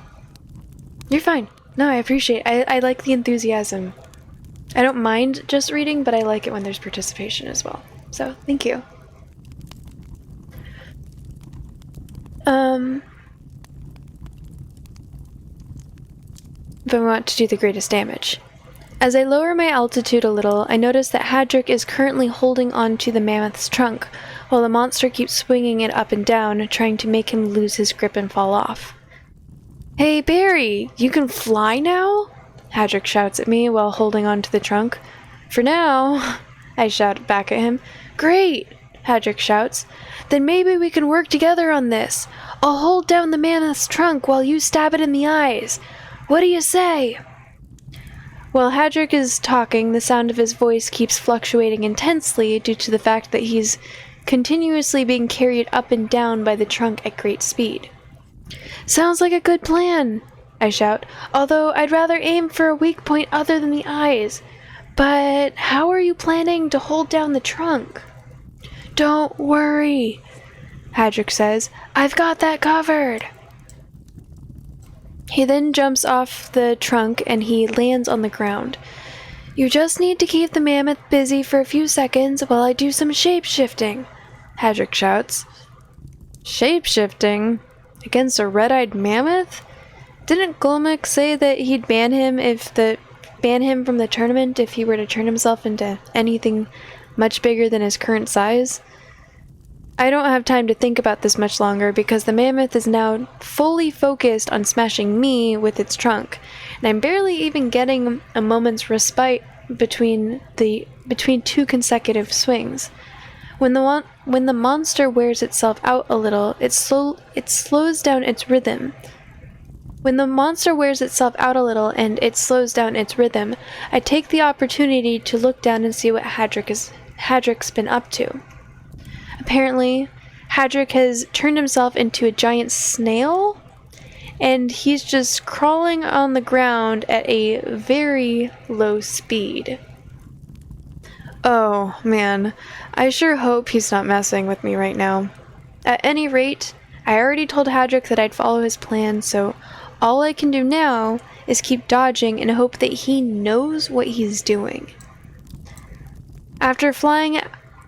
You're fine. No, I appreciate it. I like the enthusiasm. I don't mind just reading, but I like it when there's participation as well. So, thank you. If I want to do the greatest damage. As I lower my altitude a little, I notice that Hadrick is currently holding on to the mammoth's trunk, while the monster keeps swinging it up and down, trying to make him lose his grip and fall off. Hey, Barry, you can fly now? Hadrick shouts at me while holding on to the trunk. For now, I shout back at him. Great, Hadrick shouts. Then maybe we can work together on this. I'll hold down the mammoth's trunk while you stab it in the eyes. What do you say? While Hadrick is talking, the sound of his voice keeps fluctuating intensely due to the fact that he's continuously being carried up and down by the trunk at great speed. Sounds like a good plan, I shout, although I'd rather aim for a weak point other than the eyes. But how are you planning to hold down the trunk? Don't worry, Hadrick says. I've got that covered. He then jumps off the trunk and he lands on the ground. You just need to keep the mammoth busy for a few seconds while I do some shape-shifting, Hadrick shouts. Shape-shifting? Against a red-eyed mammoth? Didn't Golmek say that he'd ban him from the tournament if he were to turn himself into anything much bigger than his current size? I don't have time to think about this much longer because the mammoth is now fully focused on smashing me with its trunk, and I'm barely even getting a moment's respite between two consecutive swings. When the monster wears itself out a little, it slows down its rhythm. When the monster wears itself out a little and it slows down its rhythm, I take the opportunity to look down and see what Hadrick's been up to. Apparently, Hadrick has turned himself into a giant snail, and he's just crawling on the ground at a very low speed. Oh, man. I sure hope he's not messing with me right now. At any rate, I already told Hadrick that I'd follow his plan, so all I can do now is keep dodging and hope that he knows what he's doing. After flying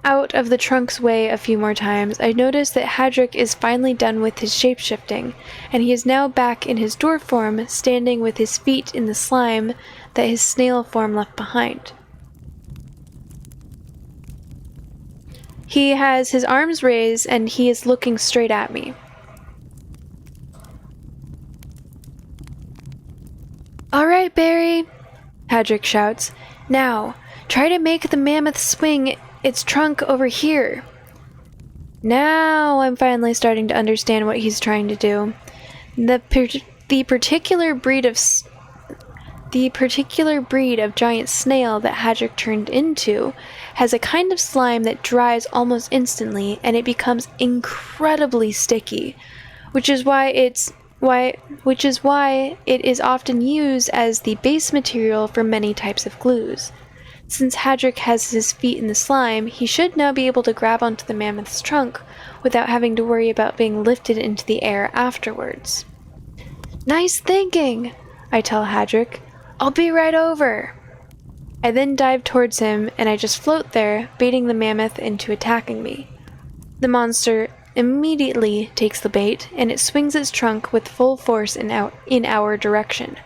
out of the trunk's way a few more times, I notice that Hadrick is finally done with his shape-shifting, and he is now back in his dwarf form, standing with his feet in the slime that his snail form left behind. He has his arms raised, and he is looking straight at me. Alright, Barry, Hadrick shouts. Now, try to make the mammoth swing its trunk over here. Now I'm finally starting to understand what he's trying to do. The particular breed of giant snail that Hadrick turned into has a kind of slime that dries almost instantly, and it becomes incredibly sticky, which is why it is often used as the base material for many types of glues. Since Hadrick has his feet in the slime, he should now be able to grab onto the mammoth's trunk without having to worry about being lifted into the air afterwards. Nice thinking, I tell Hadrick. I'll be right over. I then dive towards him, and I just float there, baiting the mammoth into attacking me. The monster immediately takes the bait, and it swings its trunk with full force in our direction.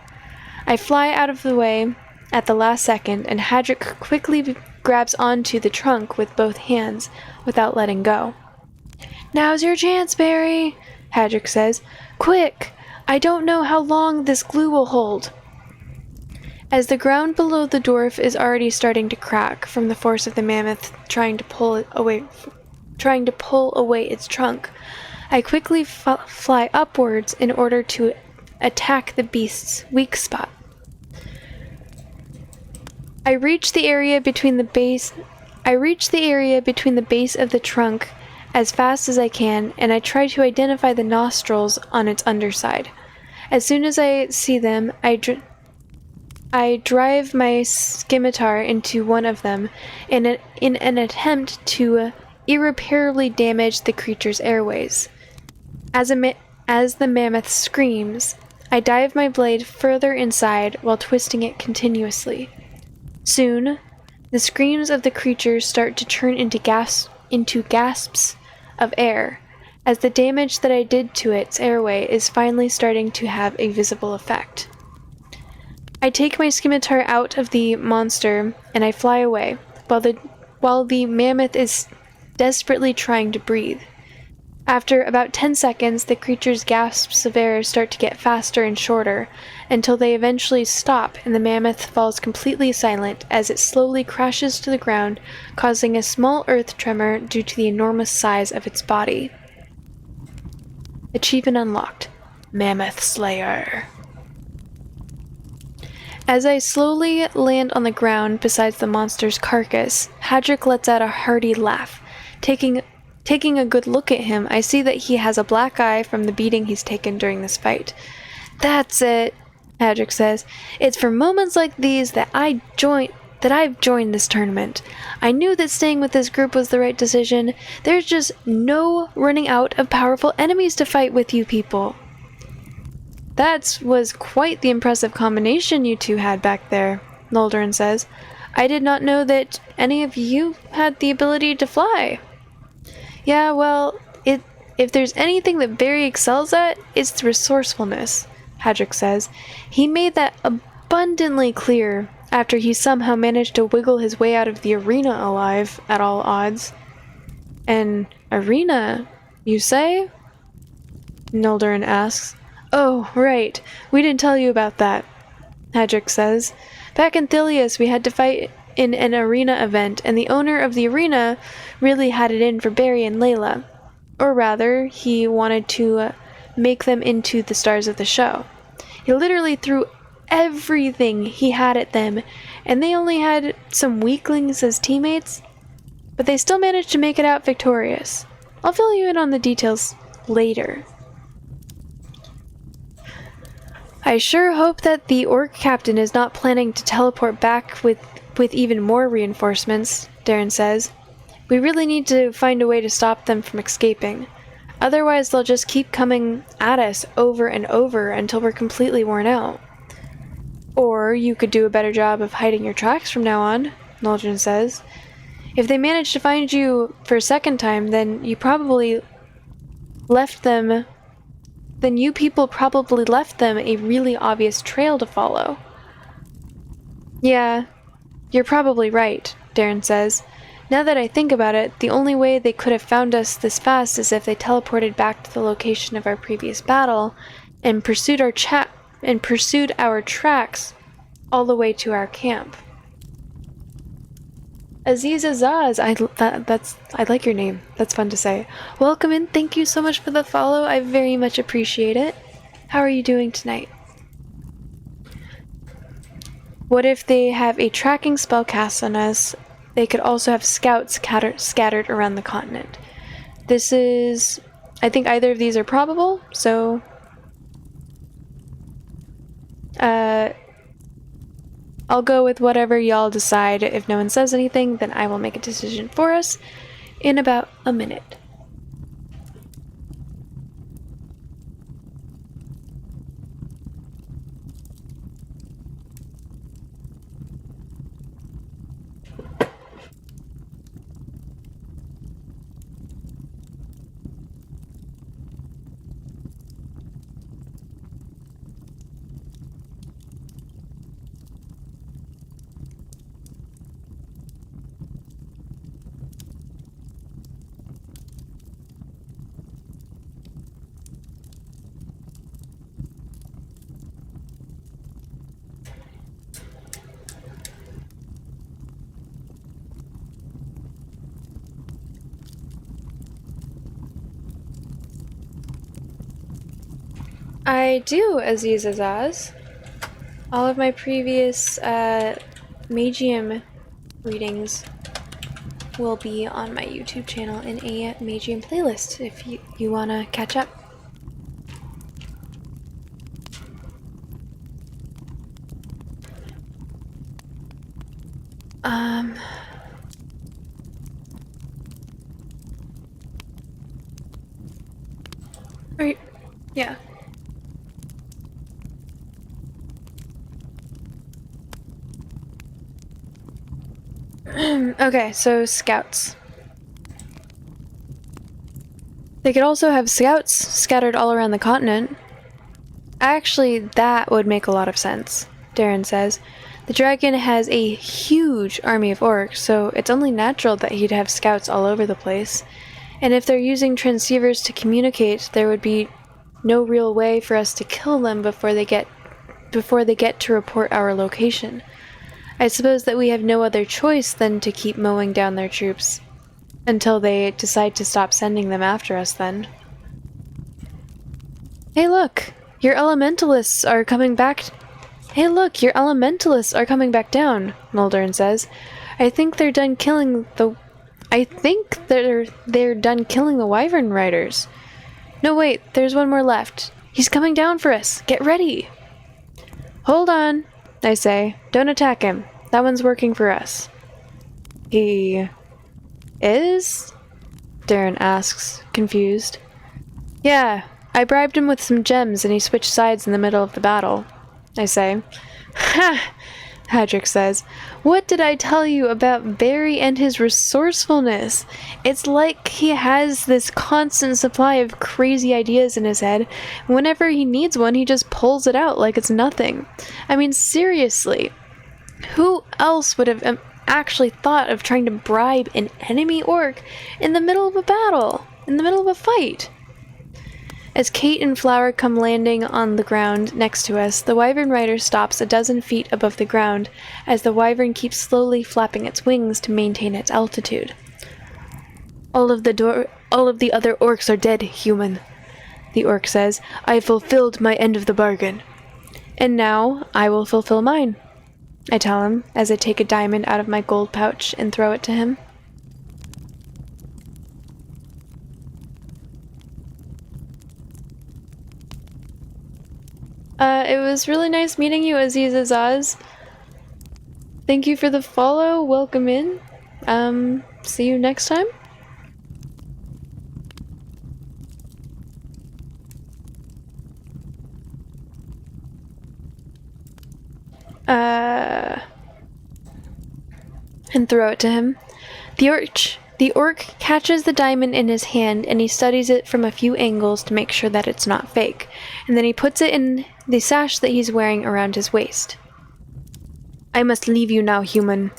I fly out of the way at the last second, and Hadrick quickly grabs onto the trunk with both hands without letting go. Now's your chance, Barry, Hadrick says. Quick! I don't know how long this glue will hold. As the ground below the dwarf is already starting to crack from the force of the mammoth trying to pull away its trunk, I quickly fly upwards in order to attack the beast's weak spot. I reach the area between the base of the trunk as fast as I can, and I try to identify the nostrils on its underside. As soon as I see them, I drive my scimitar into one of them in an attempt to irreparably damage the creature's airways. As the mammoth screams, I dive my blade further inside while twisting it continuously. Soon, the screams of the creature start to turn into gasps of air, as the damage that I did to its airway is finally starting to have a visible effect. I take my scimitar out of the monster and I fly away, while the mammoth is desperately trying to breathe. After about 10 seconds, the creature's gasps of air start to get faster and shorter, until they eventually stop and the mammoth falls completely silent as it slowly crashes to the ground, causing a small earth tremor due to the enormous size of its body. Achievement unlocked. Mammoth Slayer. As I slowly land on the ground beside the monster's carcass, Hadrick lets out a hearty laugh. Taking a good look at him, I see that he has a black eye from the beating he's taken during this fight. "That's it," Hadrick says. "It's for moments like these that I've joined this tournament. I knew that staying with this group was the right decision. There's just no running out of powerful enemies to fight with, you people." "That was quite the impressive combination you two had back there," Noldorin says. "I did not know that any of you had the ability to fly." "Yeah, well, if there's anything that Barry excels at, it's resourcefulness," Hadrick says. "He made that abundantly clear after he somehow managed to wiggle his way out of the arena alive at all odds." "An arena, you say?" Noldorin asks. "Oh, right. We didn't tell you about that," Hadrick says. "Back in Thilius, we had to fight in an arena event, and the owner of the arena really had it in for Barry and Layla. Or rather, he wanted to make them into the stars of the show. He literally threw everything he had at them, and they only had some weaklings as teammates, but they still managed to make it out victorious. I'll fill you in on the details later." "I sure hope that the orc captain is not planning to teleport back with even more reinforcements," Darren says. "We really need to find a way to stop them from escaping. Otherwise, they'll just keep coming at us over and over until we're completely worn out." "Or you could do a better job of hiding your tracks from now on," Noldorin says. "If they manage to find you for a second time, then you people probably left them a really obvious trail to follow." "Yeah, you're probably right," Darren says. "Now that I think about it, the only way they could have found us this fast is if they teleported back to the location of our previous battle and pursued our tracks all the way to our camp." Aziz Azaz, I like your name. That's fun to say. Welcome in. Thank you so much for the follow. I very much appreciate it. How are you doing tonight? "What if they have a tracking spell cast on us? They could also have scouts scattered around the continent." I think either of these are probable, so I'll go with whatever y'all decide. If no one says anything, then I will make a decision for us in about a minute. I do, Aziz Azaz. All of my previous Magium readings will be on my YouTube channel in a Magium playlist if you want to catch up. Right, yeah. Okay, so scouts. They could also have scouts scattered all around the continent. Actually, that would make a lot of sense, Darren says. The dragon has a huge army of orcs, so it's only natural that he'd have scouts all over the place. And if they're using transceivers to communicate, there would be no real way for us to kill them before they get to report our location. I suppose that we have no other choice than to keep mowing down their troops until they decide to stop sending them after us then. Hey look! Your elementalists are coming back. Hey look, your elementalists are coming back down, Muldoon says. I think they're done killing the wyvern riders. No wait, there's one more left. He's coming down for us. Get ready. Hold on, I say. Don't attack him. That one's working for us. He is? Darren asks, confused. Yeah, I bribed him with some gems and he switched sides in the middle of the battle, I say. Ha! Hadrick says. What did I tell you about Barry and his resourcefulness? It's like he has this constant supply of crazy ideas in his head. Whenever he needs one, he just pulls it out like it's nothing. I mean, seriously. Who else would have actually thought of trying to bribe an enemy orc in the middle of a battle? In the middle of a fight? As Kate and Flower come landing on the ground next to us, the wyvern rider stops a dozen feet above the ground as the wyvern keeps slowly flapping its wings to maintain its altitude. All of the other orcs are dead, human, the orc says. I fulfilled my end of the bargain. And now I will fulfill mine, I tell him as I take a diamond out of my gold pouch and throw it to him. It was really nice meeting you, Aziz Azaz. Thank you for the follow. Welcome in. See you next time. And throw it to him. The orc catches the diamond in his hand and he studies it from a few angles to make sure that it's not fake, and then he puts it in the sash that he's wearing around his waist. I must leave you now, human,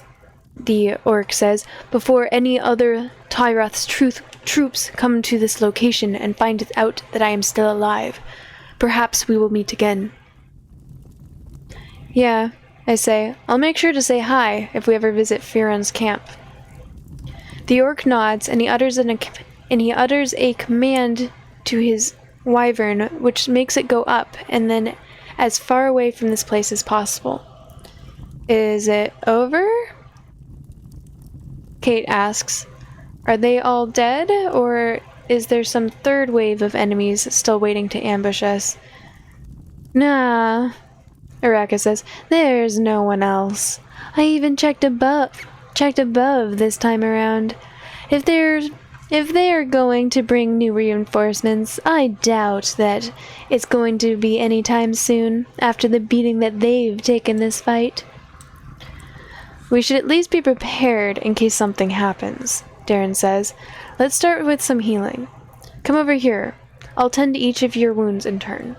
the orc says, before any other Tyroth's troops come to this location and find out that I am still alive. Perhaps we will meet again. Yeah, I say. I'll make sure to say hi if we ever visit Firon's camp. The orc nods, and he utters a command to his wyvern, which makes it go up, and then as far away from this place as possible. Is it over? Kate asks. Are they all dead, or is there some third wave of enemies still waiting to ambush us? Nah, Araka says. There's no one else. I even checked above this time around. If they are going to bring new reinforcements, I doubt that it's going to be anytime soon after the beating that they've taken this fight. We should at least be prepared in case something happens, Darren says. Let's start with some healing. Come over here. I'll tend to each of your wounds in turn.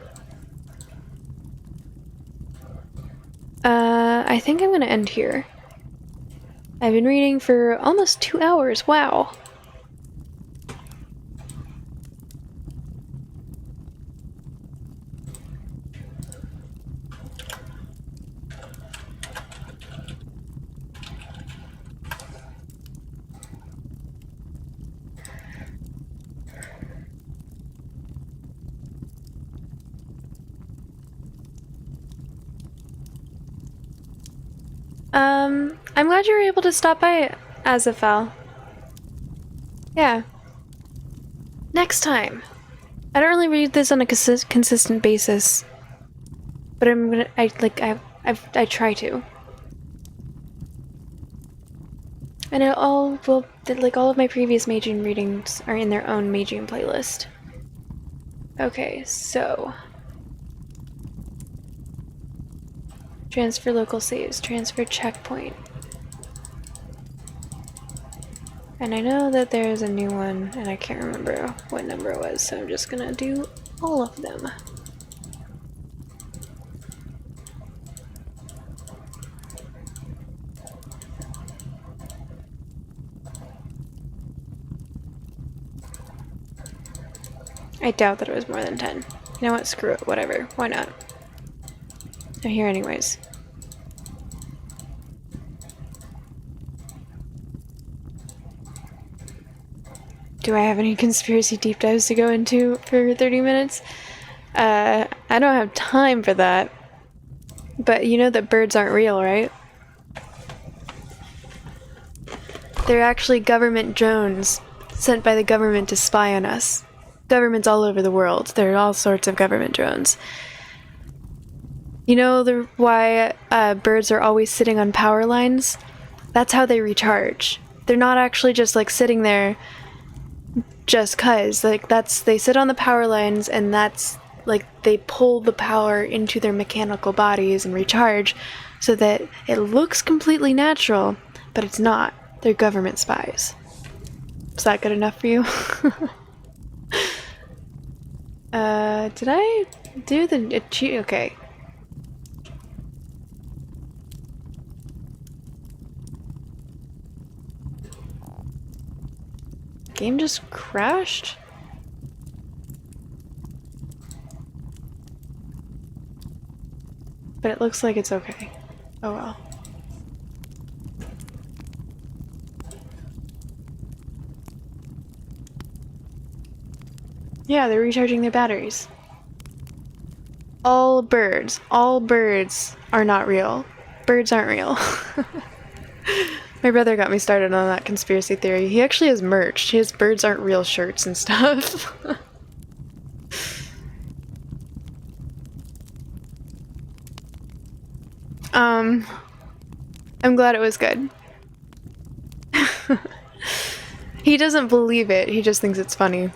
I think I'm gonna end here. I've been reading for almost 2 hours, wow. I'm glad you were able to stop by, Azafal. Yeah. Next time. I don't really read this on a consistent basis, but I try to. And all of my previous Magium readings are in their own Magium playlist. Okay, so transfer local saves, transfer checkpoint. And I know that there's a new one, and I can't remember what number it was, so I'm just gonna do all of them. I doubt that it was more than 10. You know what? Screw it. Whatever. Why not? I'm here anyways. Do I have any conspiracy deep dives to go into for 30 minutes? I don't have time for that. But you know that birds aren't real, right? They're actually government drones sent by the government to spy on us. Governments all over the world. There are all sorts of government drones. You know why birds are always sitting on power lines? That's how they recharge. They're not actually just like sitting there just cuz. Like they sit on the power lines, and that's like they pull the power into their mechanical bodies and recharge so that it looks completely natural, but it's not. They're government spies. Is that good enough for you? Did I do the okay. Game just crashed? But it looks like it's okay. Oh well. Yeah, they're recharging their batteries. All birds are not real. Birds aren't real. My brother got me started on that conspiracy theory. He actually has merch. He has birds aren't real shirts and stuff. I'm glad it was good. He doesn't believe it. He just thinks it's funny.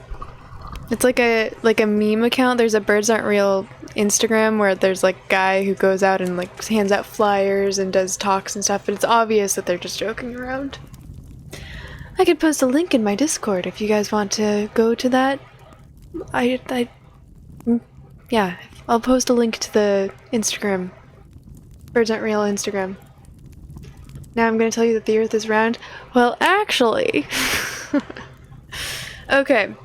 It's like a meme account. There's a birds aren't real Instagram where there's like a guy who goes out and like hands out flyers and does talks and stuff, but it's obvious that they're just joking around. I could post a link in my Discord if you guys want to go to that. Yeah, I'll post a link to the Instagram. Birds aren't real Instagram. Now I'm gonna tell you that the Earth is round. Well, actually. Okay.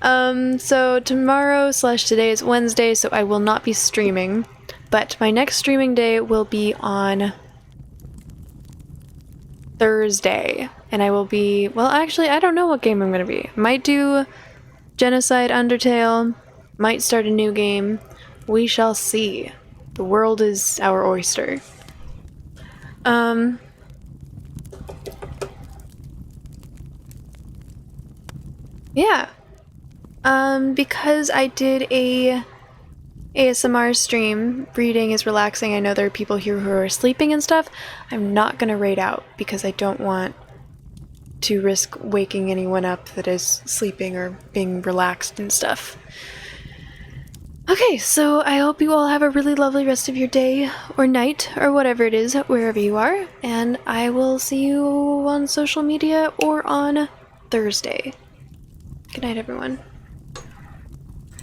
So tomorrow/today is Wednesday, so I will not be streaming, but my next streaming day will be on Thursday, and I will be, well, actually, I don't know what game I'm gonna be. Might do Genocide Undertale, might start a new game. We shall see. The world is our oyster. Yeah. Because I did a ASMR stream, reading is relaxing. I know there are people here who are sleeping and stuff. I'm not gonna raid out because I don't want to risk waking anyone up that is sleeping or being relaxed and stuff. Okay, so I hope you all have a really lovely rest of your day or night or whatever it is, wherever you are, and I will see you on social media or on Thursday. Good night, everyone.